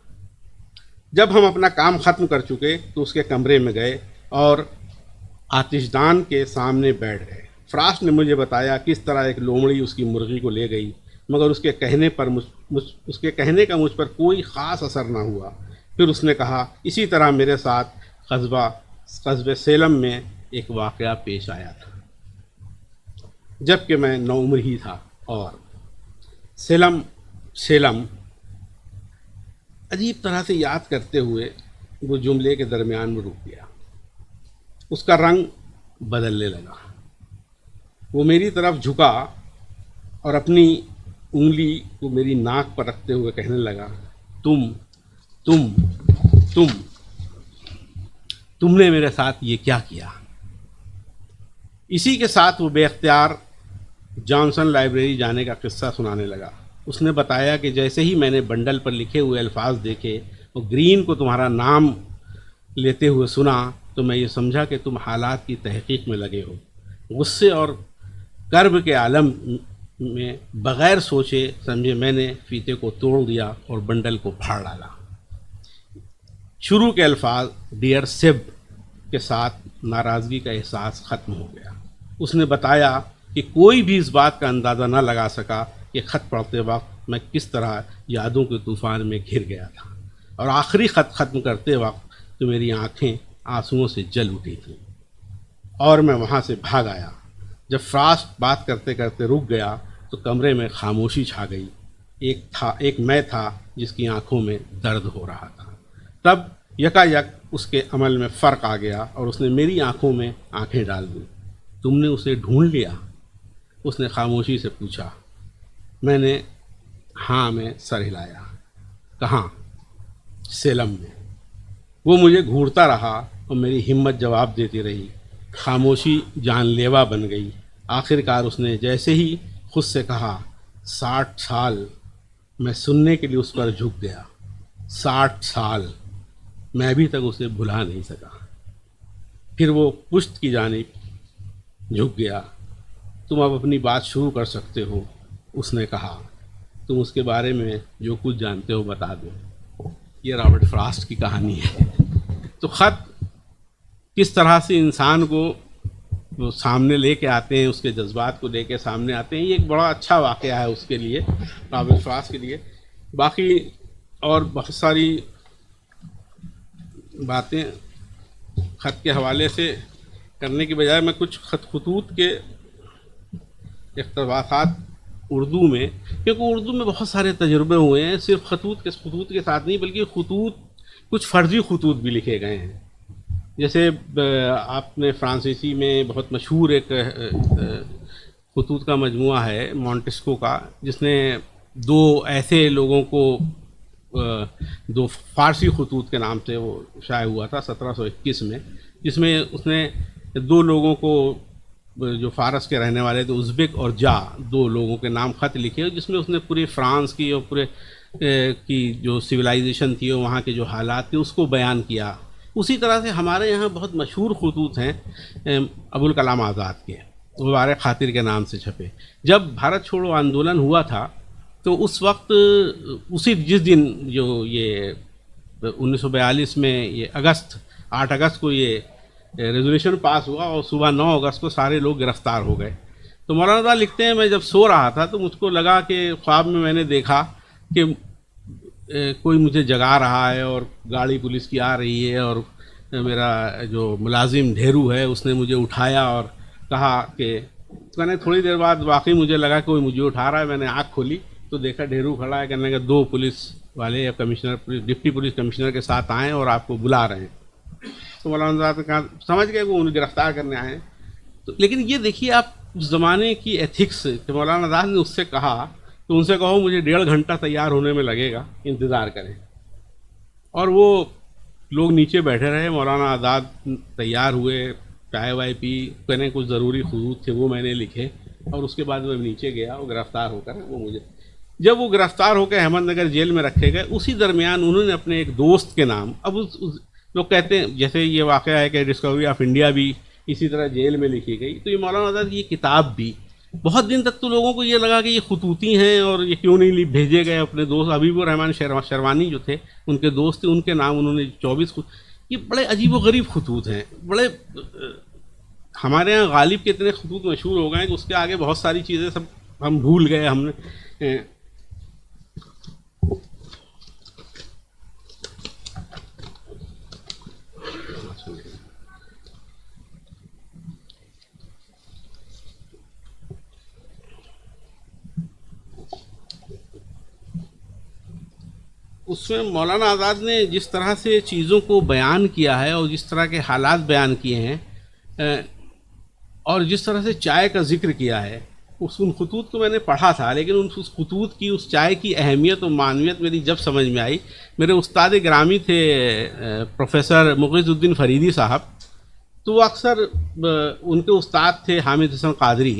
[SPEAKER 2] جب ہم اپنا کام ختم کر چکے تو اس کے کمرے میں گئے اور آتش دان کے سامنے بیٹھ گئے. فراسٹ نے مجھے بتایا کس طرح ایک لومڑی اس کی مرغی کو لے گئی, مگر اس کے کہنے کا مجھ پر کوئی خاص اثر نہ ہوا. پھر اس نے کہا اسی طرح میرے ساتھ قصبہ سیلم میں ایک واقعہ پیش آیا تھا جب کہ میں 9 عمر ہی تھا, اور سیلم عجیب طرح سے یاد کرتے ہوئے وہ جملے کے درمیان میں رک گیا. اس کا رنگ بدلنے لگا. وہ میری طرف جھکا اور اپنی انگلی کو میری ناک پر رکھتے ہوئے کہنے لگا تم نے میرے ساتھ یہ کیا کیا. اسی کے ساتھ وہ بے اختیار جانسن لائبریری جانے کا قصہ سنانے لگا. اس نے بتایا کہ جیسے ہی میں نے بنڈل پر لکھے ہوئے الفاظ دیکھے اور گرین کو تمہارا نام لیتے ہوئے سنا تو میں یہ سمجھا کہ تم حالات کی تحقیق میں لگے ہو. غصے اور کرب کے عالم میں بغیر سوچے سمجھے میں نے فیتے کو توڑ دیا اور بنڈل کو پھاڑ ڈالا. شروع کے الفاظ ڈیئر سب کے ساتھ ناراضگی کا احساس ختم ہو گیا. اس نے بتایا کہ کوئی بھی اس بات کا اندازہ نہ لگا سکا کہ خط پڑھتے وقت میں کس طرح یادوں کے طوفان میں گھر گیا تھا, اور آخری خط ختم کرتے وقت تو میری آنکھیں آنسوؤں سے جل اٹھی تھیں اور میں وہاں سے بھاگ آیا. جب فراسٹ بات کرتے کرتے رک گیا تو کمرے میں خاموشی چھا گئی. ایک میں تھا جس کی آنکھوں میں درد ہو رہا تھا. تب یکا یک اس کے عمل میں فرق آ گیا اور اس نے میری آنکھوں میں آنکھیں ڈال دیں. تم نے اسے ڈھونڈ لیا؟ اس نے خاموشی سے پوچھا. میں نے ہاں میں سر ہلایا. کہاں؟ سیلم میں. وہ مجھے گھورتا رہا اور میری ہمت جواب دیتی رہی. خاموشی جان لیوا بن گئی. آخر کار اس نے جیسے ہی خود سے کہا 60 سال، میں سننے کے لیے اس پر جھک گیا. 60 سال، میں ابھی تک اسے بھلا نہیں سکا. پھر وہ پشت کی جانب جھک گیا. تم اب اپنی بات شروع کر سکتے ہو، اس نے کہا. تم اس کے بارے میں جو کچھ جانتے ہو بتا دو. یہ رابرٹ فراسٹ کی کہانی ہے. تو خط کس طرح سے انسان کو وہ سامنے لے کے آتے ہیں، اس کے جذبات کو لے کے سامنے آتے ہیں، یہ ایک بڑا اچھا واقعہ ہے اس کے لیے، رابرٹ فراسٹ کے لیے. باقی اور بہت ساری باتیں خط کے حوالے سے کرنے کی بجائے میں کچھ خطوط کے اقتباسات اردو میں، کیونکہ اردو میں بہت سارے تجربے ہوئے ہیں، صرف خطوط کے ساتھ نہیں بلکہ کچھ فرضی خطوط بھی لکھے گئے ہیں. جیسے آپ نے فرانسیسی میں بہت مشہور ایک خطوط کا مجموعہ ہے مونٹسکو کا، جس نے دو ایسے لوگوں کو، دو فارسی خطوط کے نام سے وہ شائع ہوا تھا 1721 میں، جس میں اس نے دو لوگوں کو جو فارس کے رہنے والے تھے، ازبک اور جا، دو لوگوں کے نام خط لکھے، جس میں اس نے پورے فرانس کی اور پورے کی جو سویلائزیشن تھی اور وہاں کے جو حالات تھے اس کو بیان کیا. اسی طرح سے ہمارے یہاں بہت مشہور خطوط ہیں ابوالکلام آزاد کے، مبارک خاطر کے نام سے چھپے. جب بھارت چھوڑو آندولن ہوا تھا تو اس وقت جس دن جو یہ 1942 میں یہ 8 اگست کو یہ ریزولوشن پاس ہوا اور صبح 9 اگست کو سارے لوگ گرفتار ہو گئے. تو مولانا صاحب لکھتے ہیں میں جب سو رہا تھا تو مجھ کو لگا کہ خواب میں نے دیکھا کہ کوئی مجھے جگا رہا ہے اور گاڑی پولیس کی آ رہی ہے، اور میرا جو ملازم ڈھیرو ہے اس نے مجھے اٹھایا اور کہا کہ کہنے تھوڑی دیر بعد واقعی مجھے لگا کہ کوئی مجھے اٹھا رہا ہے. میں نے آنکھ کھولی تو دیکھا ڈھیرو کھڑا ہے، کہنے کہ 2 پولیس والے یا کمشنر، ڈپٹی پولیس کمشنر کے ساتھ آئے اور آپ کو بلا رہے ہیں. تو مولانا صاحب نے کہا سمجھ گئے وہ انہیں گرفتار کرنے آئے ہیں. تو لیکن یہ دیکھیے آپ اس زمانے کی ایتھکس کہ مولانا صاحب نے اس سے کہا تو ان سے کہو مجھے 1.5 گھنٹہ تیار ہونے میں لگے گا، انتظار کریں. اور وہ لوگ نیچے بیٹھے رہے، مولانا آزاد تیار ہوئے، چائے وائے پی، کہنے کچھ ضروری خطوط تھے وہ میں نے لکھے، اور اس کے بعد وہ نیچے گیا. وہ گرفتار ہو کر جب وہ گرفتار ہو کے احمد نگر جیل میں رکھے گئے، اسی درمیان انہوں نے اپنے ایک دوست کے نام، اب لوگ کہتے ہیں جیسے یہ واقعہ ہے کہ ڈسکوری آف انڈیا بھی اسی طرح جیل میں لکھی گئی، تو یہ مولانا آزاد کی یہ کتاب بھی بہت دن تک تو لوگوں کو یہ لگا کہ یہ خطوطی ہیں اور یہ کیوں نہیں بھیجے گئے اپنے دوست حبیب الرحمن شروانی جو تھے ان کے دوست تھے، ان کے نام انہوں نے 24 یہ بڑے عجیب و غریب خطوط ہیں. بڑے ہمارے یہاں غالب کے اتنے خطوط مشہور ہو گئے ہیں کہ اس کے آگے بہت ساری چیزیں سب ہم بھول گئے. ہم نے اس میں مولانا آزاد نے جس طرح سے چیزوں کو بیان کیا ہے اور جس طرح کے حالات بیان کیے ہیں اور جس طرح سے چائے کا ذکر کیا ہے، ان خطوط کو میں نے پڑھا تھا، لیکن اس خطوط کی، اس چائے کی اہمیت و معنویت میری جب سمجھ میں آئی. میرے استاد گرامی تھے پروفیسر مغیث الدین فریدی صاحب، تو وہ اکثر ان کے استاد تھے حامد حسن قادری،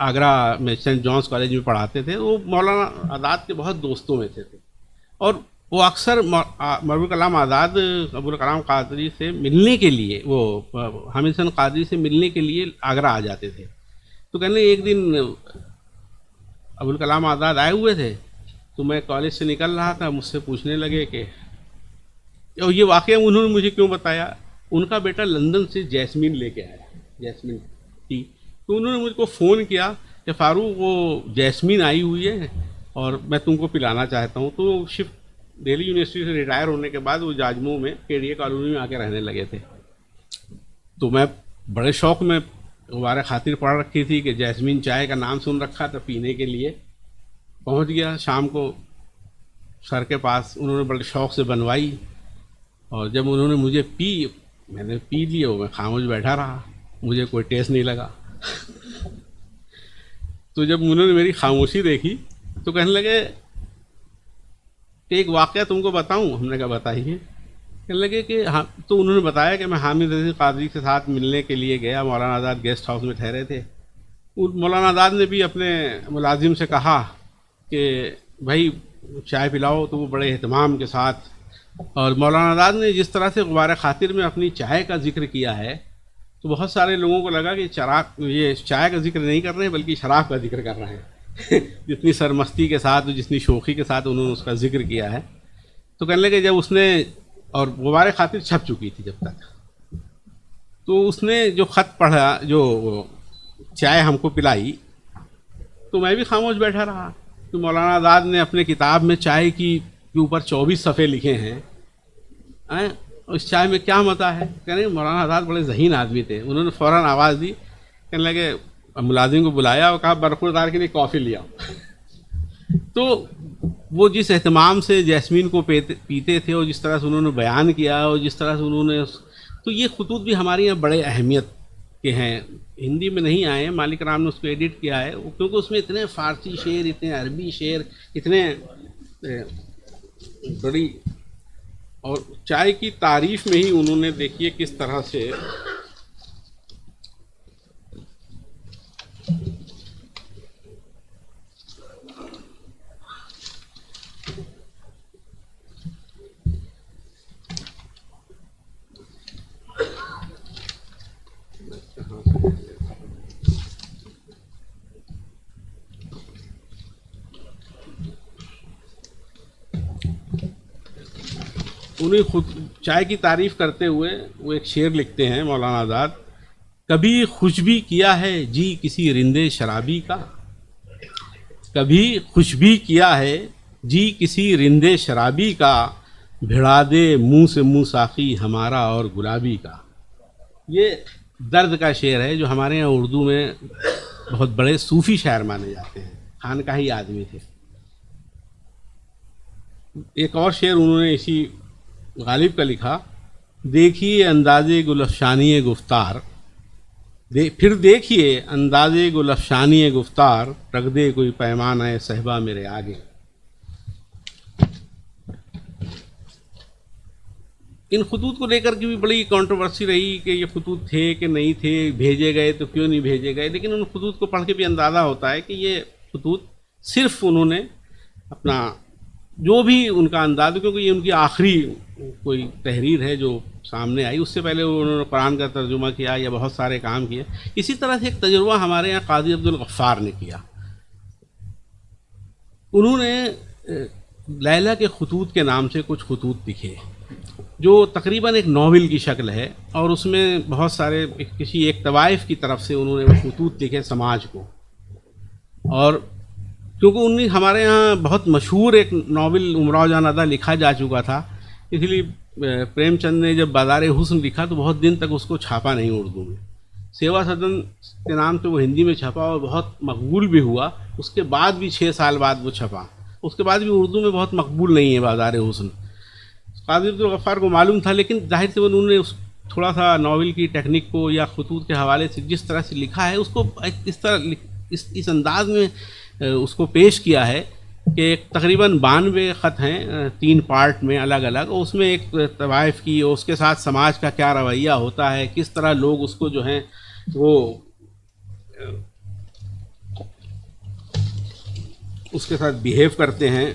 [SPEAKER 2] آگرہ میں سینٹ جانس کالج میں پڑھاتے تھے. وہ مولانا آزاد کے بہت دوستوں میں تھے اور وہ اکثر ابوالکلام آزاد ابوالکلام قادری سے ملنے کے لیے، وہ حامد حسن قادری سے ملنے کے لیے آگرہ آ جاتے تھے. تو کہنے ایک دن ابوالکلام آزاد آئے ہوئے تھے تو میں کالج سے نکل رہا تھا، مجھ سے پوچھنے لگے کہ یہ واقعہ انہوں نے مجھے کیوں بتایا، ان کا بیٹا لندن سے جیسمین لے کے آیا، جیسمین ٹی. تو انہوں نے مجھ کو فون کیا کہ فاروق وہ جیسمین آئی ہوئی ہے اور میں تم کو پلانا چاہتا ہوں. تو شفٹ دہلی یونیورسٹی سے ریٹائر ہونے کے بعد وہ جاجموں میں کے کالونی میں آ کے رہنے لگے تھے. تو میں بڑے شوق میں مبارک خاطر پڑھ رکھی تھی کہ جیسمین چائے کا نام سن رکھا تھا پینے کے لیے. پہنچ گیا شام کو سر کے پاس، انہوں نے بڑے شوق سے بنوائی اور جب انہوں نے مجھے میں نے پی لی، میں خاموش بیٹھا رہا، مجھے کوئی ٹیسٹ نہیں لگا. تو جب انہوں نے میری خاموشی دیکھی تو کہنے لگے کہ ایک واقعہ تم کو بتاؤں. ہم نے کہا بتائیے. کہنے لگے کہ ہاں، تو انہوں نے بتایا کہ میں حامد رضی قادری کے ساتھ ملنے کے لیے گیا، مولانا آزاد گیسٹ ہاؤس میں ٹھہرے تھے. مولانا آزاد نے بھی اپنے ملازم سے کہا کہ بھائی چائے پلاؤ، تو وہ بڑے اہتمام کے ساتھ. اور مولانا آزاد نے جس طرح سے غبار خاطر میں اپنی چائے کا ذکر کیا ہے تو بہت سارے لوگوں کو لگا کہ یہ چائے کا ذکر نہیں کر رہے ہیں بلکہ شراب کا ذکر کر رہے ہیں. جتنی سرمستی کے ساتھ جتنی شوخی کے ساتھ انہوں نے اس کا ذکر کیا ہے. تو کہنے لگے جب اس نے، اور غبار خاطر چھپ چکی تھی جب تک، تو اس نے جو خط پڑھا، جو چائے ہم کو پلائی، تو میں بھی خاموش بیٹھا رہا. تو مولانا آزاد نے اپنے کتاب میں چائے کے اوپر 24 صفحے لکھے ہیں. اس چائے میں کیا مزہ ہے؟ کہنے مولانا آزاد بڑے ذہین آدمی تھے. انہوں نے فوراً آواز دی، کہنے لگے، ملازم کو بلایا اور کہا برخوردار کے لیے کافی لیا. تو وہ جس اہتمام سے جیسمین کو پیتے تھے اور جس طرح سے انہوں نے بیان کیا اور جس طرح سے انہوں نے، تو یہ خطوط بھی ہمارے یہاں بڑے اہمیت کے ہیں. ہندی میں نہیں آئے ہیں، مالک رام نے اس کو ایڈٹ کیا ہے کیونکہ اس میں اتنے فارسی شعر، اتنے عربی شعر، اتنے بڑی، اور چائے کی تعریف میں ہی انہوں نے دیکھیے کس طرح سے انہیں خود چائے کی تعریف کرتے ہوئے وہ ایک شعر لکھتے ہیں مولانا آزاد: کبھی خوش بھی کیا ہے جی کسی رندے شرابی کا، کبھی خوش بھی کیا ہے جی کسی رندے شرابی کا، بھڑا دے منہ سے منہ ساقی ہمارا اور گلابی کا. یہ درد کا شعر ہے جو ہمارے یہاں اردو میں بہت بڑے صوفی شاعر مانے جاتے ہیں، خانقاہی آدمی تھے. ایک اور شعر انہوں نے اسی غالب کا لکھا: دیکھیے اندازے گل افشانی گفتار، پھر دیکھیے اندازے گل افشانی گفتار، رکھ دے کوئی پیمانہ صہبا میرے آگے. ان خطوط کو لے کر کے بھی بڑی کنٹروورسی رہی کہ یہ خطوط تھے کہ نہیں تھے، بھیجے گئے تو کیوں نہیں بھیجے گئے. لیکن ان خطوط کو پڑھ کے بھی اندازہ ہوتا ہے کہ یہ خطوط صرف انہوں نے اپنا جو بھی ان کا انداز، کیونکہ یہ ان کی آخری کوئی تحریر ہے جو سامنے آئی، اس سے پہلے انہوں نے قرآن کا ترجمہ کیا یا بہت سارے کام کیے. اسی طرح سے ایک تجربہ ہمارے یہاں قاضی عبدالغفار نے کیا. انہوں نے لیلا کے خطوط کے نام سے کچھ خطوط لکھے جو تقریباً ایک ناول کی شکل ہے، اور اس میں بہت سارے کسی ایک طوائف کی طرف سے انہوں نے وہ خطوط لکھے سماج کو. اور کیونکہ ہمارے یہاں بہت مشہور ایک ناول امراؤ جان ادا لکھا جا چکا تھا، اس لیے پریم چند نے جب بازار حسن لکھا تو بہت دن تک اس کو چھاپا نہیں اردو میں. سیوا سدن کے نام سے وہ ہندی میں چھپا اور بہت مقبول بھی ہوا. اس کے بعد بھی 6 سال بعد وہ چھپا، اس کے بعد بھی اردو میں بہت مقبول نہیں ہے بازار حسن. قاضی عبدالغفار کو معلوم تھا، لیکن ظاہر سے انہوں نے تھوڑا سا ناول کی ٹیکنیک کو یا خطوط کے حوالے سے جس طرح سے لکھا ہے اس کو اس طرح اس انداز میں اس کو پیش کیا ہے کہ ایک تقریباً 92 خط ہیں 3 پارٹ میں الگ الگ. اس میں ایک طوائف کی اور اس کے ساتھ سماج کا کیا رویہ ہوتا ہے، کس طرح لوگ اس کو جو ہیں وہ اس کے ساتھ بیہیو کرتے ہیں.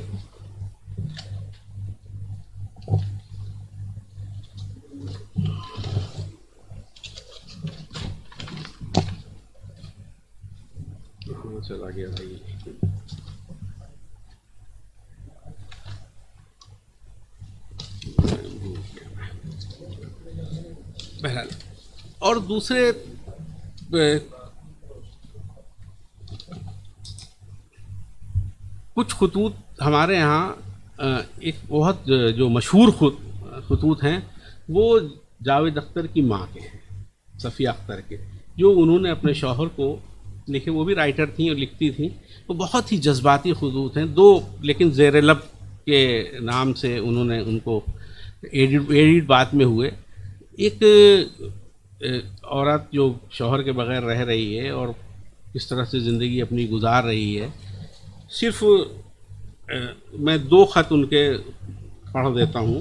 [SPEAKER 2] چلا گیا بھائی. بہرحال، اور دوسرے کچھ خطوط ہمارے یہاں ایک بہت جو مشہور خطوط ہیں وہ جاوید اختر کی ماں کے ہیں، صفیہ اختر کے، جو انہوں نے اپنے شوہر کو لکھے. وہ بھی رائٹر تھیں اور لکھتی تھیں. وہ بہت ہی جذباتی خطوط ہیں، 2 لیکن زیر لب کے نام سے انہوں نے ان کو ایڈٹ بعد میں ہوئے. ایک عورت جو شوہر کے بغیر رہ رہی ہے اور کس طرح سے زندگی اپنی گزار رہی ہے. صرف میں 2 خط ان کے پڑھ دیتا ہوں.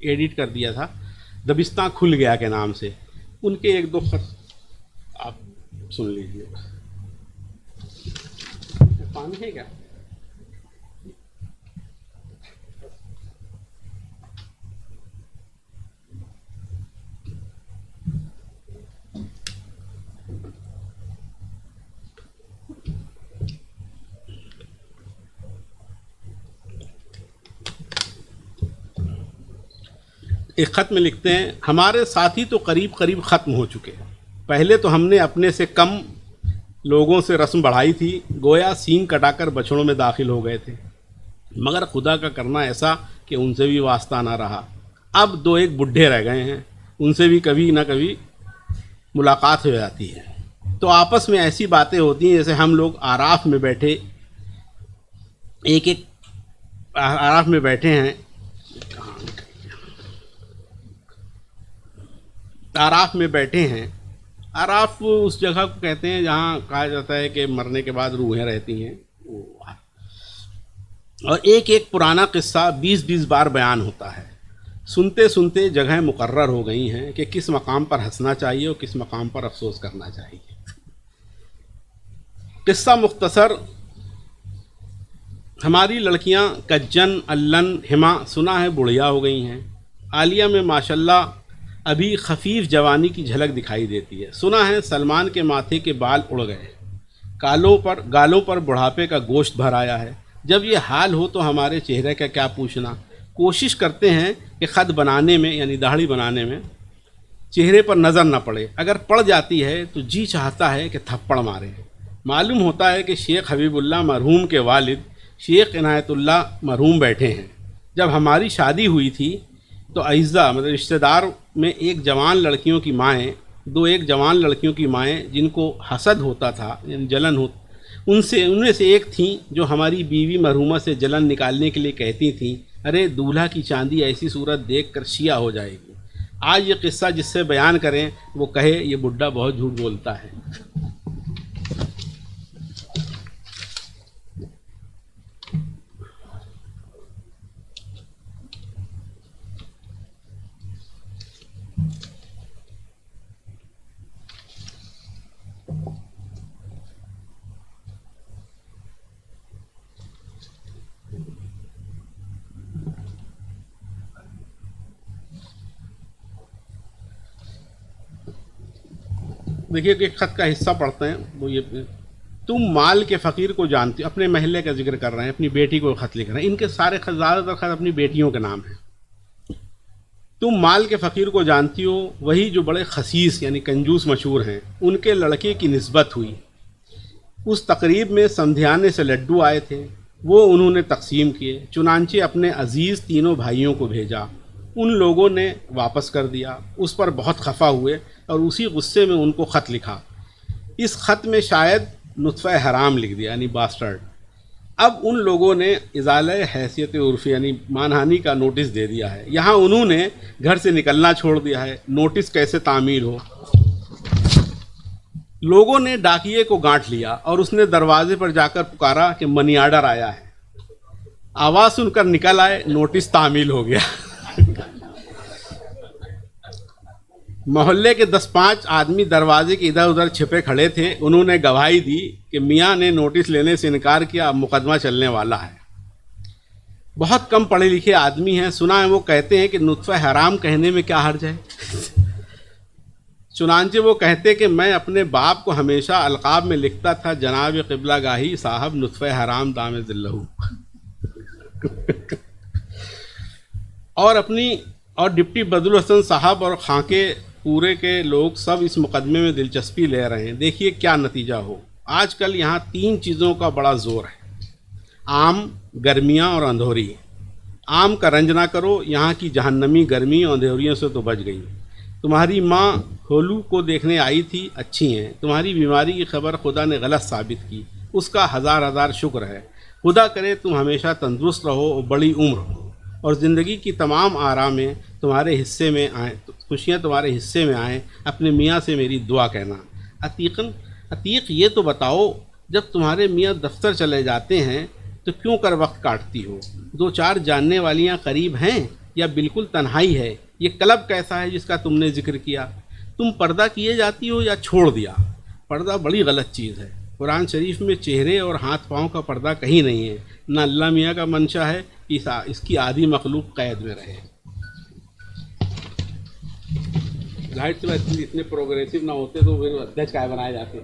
[SPEAKER 2] ایڈٹ کر دیا تھا، دبستاں کھل گیا کے نام سے، ان کے ایک دو خط آپ سن لیجیے. پانی ہے کیا؟ ایک خط میں لکھتے ہیں، ہمارے ساتھی تو قریب قریب ختم ہو چکے ہیں. پہلے تو ہم نے اپنے سے کم لوگوں سے رسم بڑھائی تھی، گویا سینگ کٹا کر بچڑوں میں داخل ہو گئے تھے، مگر خدا کا کرنا ایسا کہ ان سے بھی واسطہ نہ رہا. اب دو ایک بڈھے رہ گئے ہیں، ان سے بھی کبھی نہ کبھی ملاقات ہو جاتی ہے، تو آپس میں ایسی باتیں ہوتی ہیں جیسے ہم لوگ آراف میں بیٹھے آراف میں بیٹھے ہیں. آراف میں بیٹھے ہیں. آراف اس جگہ کو کہتے ہیں جہاں کہا جاتا ہے کہ مرنے کے بعد روحیں رہتی ہیں، اور ایک ایک پرانا قصہ 20 بار بیان ہوتا ہے. سنتے سنتے جگہیں مقرر ہو گئی ہیں کہ کس مقام پر ہنسنا چاہیے اور کس مقام پر افسوس کرنا چاہیے. قصہ مختصر، ہماری لڑکیاں کجن، الن، ہما سنا ہے بڑھیا ہو گئی ہیں. عالیہ میں ماشاءاللہ ابھی خفیف جوانی کی جھلک دکھائی دیتی ہے. سنا ہے سلمان کے ماتھے کے بال اڑ گئے، گالوں پر بڑھاپے کا گوشت بھر آیا ہے. جب یہ حال ہو تو ہمارے چہرے کا کیا پوچھنا. کوشش کرتے ہیں کہ خط بنانے میں یعنی داڑھی بنانے میں چہرے پر نظر نہ پڑے، اگر پڑ جاتی ہے تو جی چاہتا ہے کہ تھپڑ مارے. معلوم ہوتا ہے کہ شیخ حبیب اللہ مرحوم کے والد شیخ عنایت اللہ مرحوم بیٹھے ہیں. جب ہماری شادی ہوئی تھی تو اعزہ مطلب رشتہ دار میں ایک ایک جوان لڑکیوں کی مائیں جن کو حسد ہوتا تھا یعنی جلن ہوتا، ان میں سے ایک تھیں جو ہماری بیوی مرحومہ سے جلن نکالنے کے لیے کہتی تھیں، ارے دولہا کی چاندی ایسی صورت دیکھ کر شیعہ ہو جائے گی. آج یہ قصہ جس سے بیان کریں وہ کہے یہ بڈھا بہت جھوٹ بولتا ہے. دیکھیے کہ ایک خط کا حصہ پڑھتے ہیں، وہ یہ، تم مال کے فقیر کو جانتی ہو. اپنے محلے کا ذکر کر رہے ہیں، اپنی بیٹی کو خط لکھ رہے ہیں. ان کے سارے خط زیادہ تر خط اپنی بیٹیوں کے نام ہیں. تم مال کے فقیر کو جانتی ہو، وہی جو بڑے خسیس یعنی کنجوس مشہور ہیں. ان کے لڑکے کی نسبت ہوئی. اس تقریب میں سمدھیانے سے لڈو آئے تھے، وہ انہوں نے تقسیم کیے. چنانچہ اپنے عزیز تینوں بھائیوں کو بھیجا، ان لوگوں نے واپس کر دیا. اس پر بہت خفا ہوئے اور اسی غصے میں ان کو خط لکھا. اس خط میں شاید نطفہ حرام لکھ دیا یعنی باسٹرڈ. اب ان لوگوں نے ازالہ حیثیت عرفی یعنی مانہانی کا نوٹس دے دیا ہے. یہاں انہوں نے گھر سے نکلنا چھوڑ دیا ہے. نوٹس کیسے تعمیل ہو. لوگوں نے ڈاکیے کو گانٹ لیا اور اس نے دروازے پر جا کر پکارا کہ منی آرڈر آیا ہے. آواز سن کر نکل آئے، نوٹس تعمیل ہو گیا. محلے کے 10-5 آدمی دروازے کے ادھر ادھر چھپے کھڑے تھے. انہوں نے گواہی دی کہ میاں نے نوٹس لینے سے انکار کیا، اب مقدمہ چلنے والا ہے. بہت کم پڑھے لکھے آدمی ہیں، سنا ہے وہ کہتے ہیں کہ نطفہ حرام کہنے میں کیا حرج ہے. چنانچہ وہ کہتے کہ میں اپنے باپ کو ہمیشہ القاب میں لکھتا تھا، جناب قبلہ گاہی صاحب نطفہ حرام دام ذلہ. اور ڈپٹی بدر الحسن صاحب اور خانقے پورے کے لوگ سب اس مقدمے میں دلچسپی لے رہے ہیں. دیکھیے کیا نتیجہ ہو. آج کل یہاں 3 چیزوں کا بڑا زور ہے، آم، گرمیاں اور اندھوری. آم کا رنج نہ کرو، یہاں کی جہنمی گرمی اور اندھوریوں سے تو بچ گئی. تمہاری ماں ہولو کو دیکھنے آئی تھی، اچھی ہیں. تمہاری بیماری کی خبر خدا نے غلط ثابت کی، اس کا ہزار شکر ہے. خدا کرے تم ہمیشہ تندرست رہو اور بڑی عمر ہو، اور زندگی کی تمام آرامیں تمہارے حصے میں آئیں، خوشیاں تمہارے حصے میں آئیں. اپنے میاں سے میری دعا کہنا. عتیق یہ تو بتاؤ، جب تمہارے میاں دفتر چلے جاتے ہیں تو کیوں کر وقت کاٹتی ہو؟ 2-4 جاننے والیاں قریب ہیں یا بالکل تنہائی ہے؟ یہ کلب کیسا ہے جس کا تم نے ذکر کیا؟ تم پردہ کیے جاتی ہو یا چھوڑ دیا؟ پردہ بڑی غلط چیز ہے۔ قرآن شریف میں چہرے اور ہاتھ پاؤں کا پردہ کہیں نہیں ہے، نہ اللہ میاں کا منشا ہے کہ اس کی آدھی مخلوق قید میں رہے۔ ظاہر سی بات اتنے پروگریسو نہ ہوتے تو پھر ادھیش کائے بنائے جاتے۔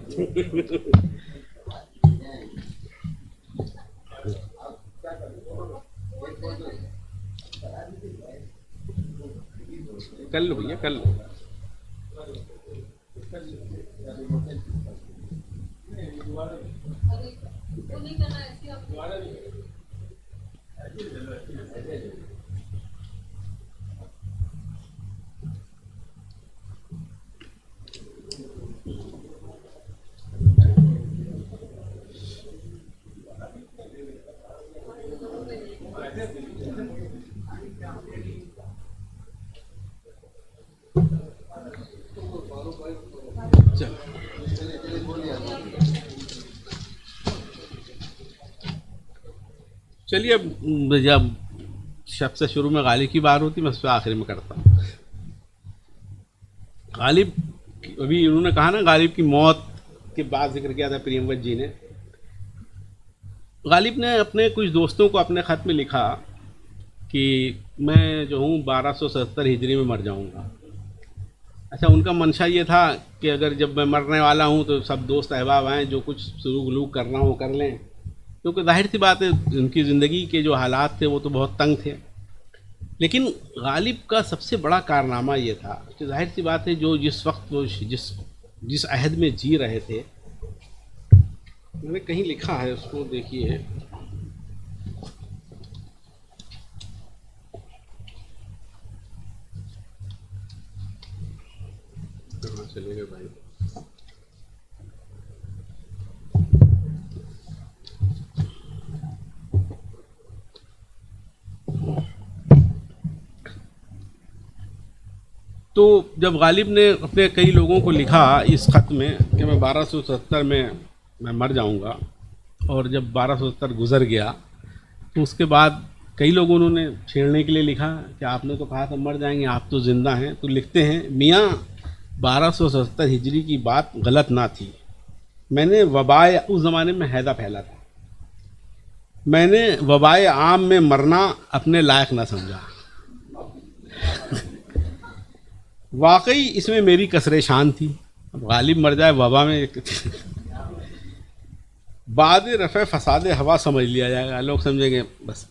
[SPEAKER 2] کر لو بھیا کر لو۔ چلیے اب جب شب سے شروع میں غالب کی بات ہوتی میں اس پہ آخر میں کرتا ہوں۔ غالب ابھی انہوں نے کہا نا غالب کی موت کے بعد ذکر کیا تھا پریموت جی نے۔ غالب نے اپنے کچھ دوستوں کو اپنے خط میں لکھا کہ میں جو ہوں 1270 ہجری میں مر جاؤں گا۔ اچھا ان کا منشا یہ تھا کہ اگر جب میں مرنے والا ہوں تو سب دوست احباب آئیں، جو کچھ سلوک ولوک کرنا ہو کر لیں، کیونکہ ظاہر سی بات ہے ان کی زندگی کے جو حالات تھے وہ تو بہت تنگ تھے۔ لیکن غالب کا سب سے بڑا کارنامہ یہ تھا کہ ظاہر سی بات ہے جو جس وقت وہ جس عہد میں جی رہے تھے، میں نے کہیں لکھا ہے اس کو دیکھیے، کہاں چلے گئے بھائی، تو جب غالب نے اپنے کئی لوگوں کو لکھا اس خط میں کہ میں 1270 میں مر جاؤں گا، اور جب 1270 گزر گیا تو اس کے بعد کئی لوگوں نے چھیڑنے کے لیے لکھا کہ آپ نے تو کہا تھا مر جائیں گے، آپ تو زندہ ہیں۔ تو لکھتے ہیں میاں 1270 ہجری کی بات غلط نہ تھی، میں نے وبائے، اس زمانے میں حیدہ پھیلا تھا، میں نے وبائے عام میں مرنا اپنے لائق نہ سمجھا۔ واقعی اس میں میری کسر شان تھی، اب غالب مر جائے وبا میں، بعد رفع فساد ہوا سمجھ لیا جائے گا، لوگ سمجھیں گے بس۔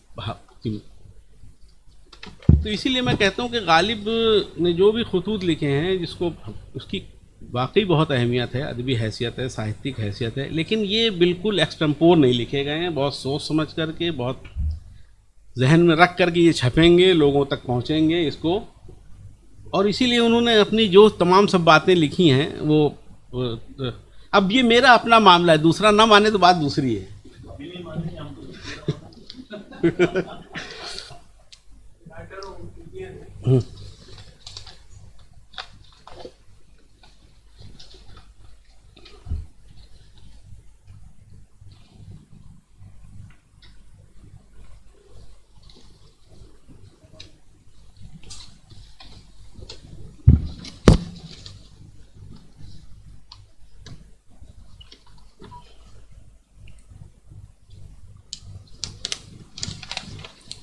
[SPEAKER 2] تو اسی لیے میں کہتا ہوں کہ غالب نے جو بھی خطوط لکھے ہیں، جس کو اس کی واقعی بہت اہمیت ہے، ادبی حیثیت ہے، ساہتک حیثیت ہے، لیکن یہ بالکل ایکسٹمپور نہیں لکھے گئے ہیں، بہت سوچ سمجھ کر کے، بہت ذہن میں رکھ کر کے یہ چھپیں گے، لوگوں تک پہنچیں گے اس کو۔ اور اسی لیے انہوں نے اپنی جو تمام سب باتیں لکھی ہیں وہ اب یہ میرا اپنا معاملہ ہے، دوسرا نہ مانے تو بات دوسری ہے۔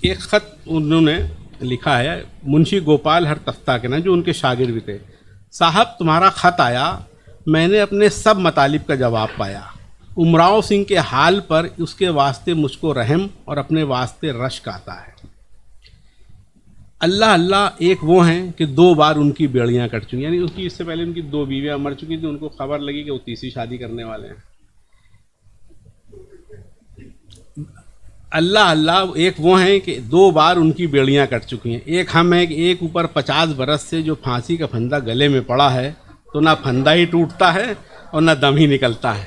[SPEAKER 2] ایک خط انہوں نے لکھا ہے منشی گوپال ہر تختہ کے نا، جو ان کے شاگرد بھی تھے، صاحب تمہارا خط آیا، میں نے اپنے سب مطالب کا جواب پایا، امراؤ سنگھ کے حال پر اس کے واسطے مجھ کو رحم اور اپنے واسطے رشک آتا ہے۔ اللہ اللہ ایک وہ ہیں کہ 2 بار ان کی بیڑیاں کٹ چکی، یعنی اس کی اس سے پہلے ان کی 2 بیویاں مر چکی تھیں، ان کو خبر لگی کہ وہ تیسری شادی کرنے والے ہیں۔ اللہ اللہ ایک وہ ہیں کہ 2 بار ان کی بیڑیاں کٹ چکی ہیں، ایک ہم ہیں کہ ایک اوپر 50 برس سے جو پھانسی کا پھندا گلے میں پڑا ہے، تو نہ پھندا ہی ٹوٹتا ہے اور نہ دم ہی نکلتا ہے۔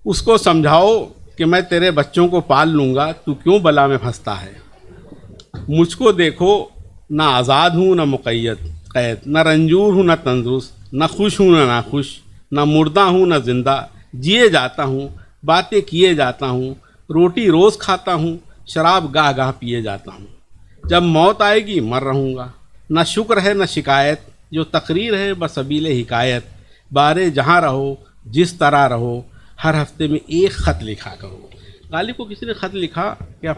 [SPEAKER 2] اس کو سمجھاؤ کہ میں تیرے بچوں کو پال لوں گا، تو کیوں بلا میں پھنستا ہے؟ مجھ کو دیکھو، نہ آزاد ہوں نہ قید، نہ رنجور ہوں نہ تندرست، نہ خوش ہوں نہ ناخوش، نہ مردہ ہوں نہ زندہ، جیے جاتا ہوں، باتیں کیے جاتا ہوں، روٹی روز کھاتا ہوں، شراب گاہ گاہ پیے جاتا ہوں، جب موت آئے گی مر رہوں گا، نہ شکر ہے نہ شکایت، جو تقریر ہے بسبیل حکایت، بارے جہاں رہو جس طرح رہو، ہر ہفتے میں ایک خط لکھا کرو۔ غالب کو کسی نے خط لکھا کہ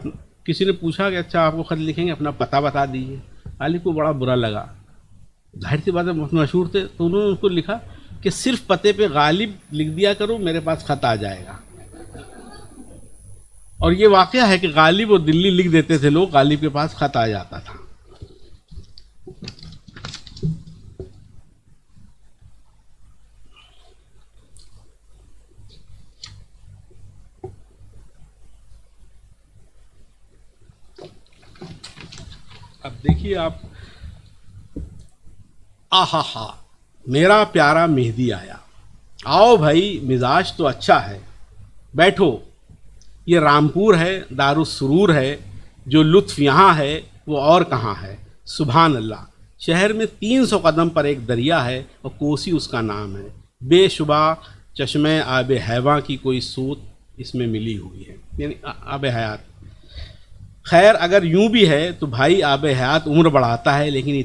[SPEAKER 2] کسی نے پوچھا کہ اچھا آپ کو خط لکھیں گے اپنا پتہ بتا دیجیے۔ غالب کو بڑا برا لگا، ظاہر سی بات ہے مشہور تھے، تو انہوں نے اس کو لکھا کہ صرف پتے پہ غالب لکھ دیا کرو، میرے پاس خط آ جائے گا۔ اور یہ واقعہ ہے کہ غالب اور دلی لکھ دیتے تھے لوگ، غالب کے پاس خط آ جاتا تھا۔ اب دیکھیے آپ، آہا ہا میرا پیارا مہدی آیا، آؤ بھائی مزاج تو اچھا ہے، بیٹھو، یہ رامپور ہے، دارالسرور ہے، جو لطف یہاں ہے وہ اور کہاں ہے۔ سبحان اللہ، شہر میں 300 قدم پر ایک دریا ہے اور کوسی اس کا نام ہے، بے شبہ چشمے آب حیواں کی کوئی سوت اس میں ملی ہوئی ہے، یعنی آب حیات۔ خیر اگر یوں بھی ہے تو بھائی آب حیات عمر بڑھاتا ہے، لیکن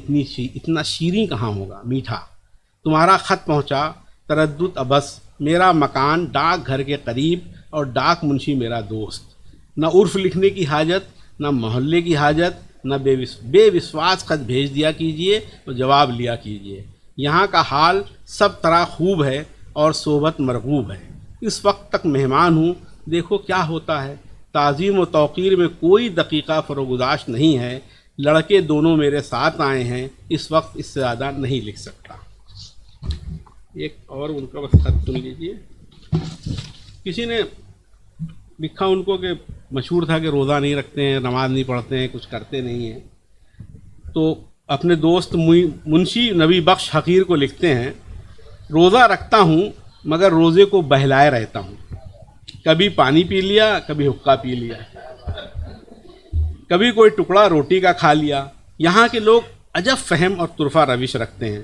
[SPEAKER 2] اتنا شیریں کہاں ہوگا، میٹھا۔ تمہارا خط پہنچا، تردد ابس، میرا مکان ڈاک گھر کے قریب اور ڈاک منشی میرا دوست۔ نہ عرف لکھنے کی حاجت، نہ محلے کی حاجت، نہ بے وسواس خط بھیج دیا کیجئے اور جواب لیا کیجئے۔ یہاں کا حال سب طرح خوب ہے اور صحبت مرغوب ہے۔ اس وقت تک مہمان ہوں، دیکھو کیا ہوتا ہے۔ تعظیم و توقیر میں کوئی دقیقہ فروگزاشت نہیں ہے، لڑکے دونوں میرے ساتھ آئے ہیں، اس وقت اس سے زیادہ نہیں لکھ سکتا۔ ایک اور ان کا بس خط سن لیجیے۔ کسی نے لکھا ان کو کہ مشہور تھا کہ روزہ نہیں رکھتے ہیں، نماز نہیں پڑھتے ہیں، کچھ کرتے نہیں ہیں، تو اپنے دوست منشی نبی بخش حقیر کو لکھتے ہیں، روزہ رکھتا ہوں مگر روزے کو بہلائے رہتا ہوں، کبھی پانی پی لیا، کبھی حقہ پی لیا، کبھی کوئی ٹکڑا روٹی کا کھا لیا۔ یہاں کے لوگ عجب فہم اور طرفہ روش رکھتے ہیں،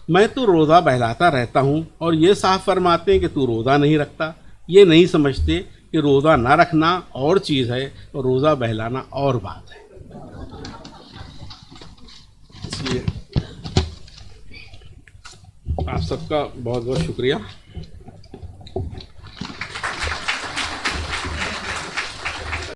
[SPEAKER 2] میں تو روزہ بہلاتا رہتا ہوں اور یہ صاف فرماتے ہیں کہ تو روزہ نہیں رکھتا۔ یہ نہیں سمجھتے کہ روزہ نہ رکھنا اور چیز ہے اور روزہ بہلانا اور بات ہے۔ آپ سب کا بہت بہت شکریہ۔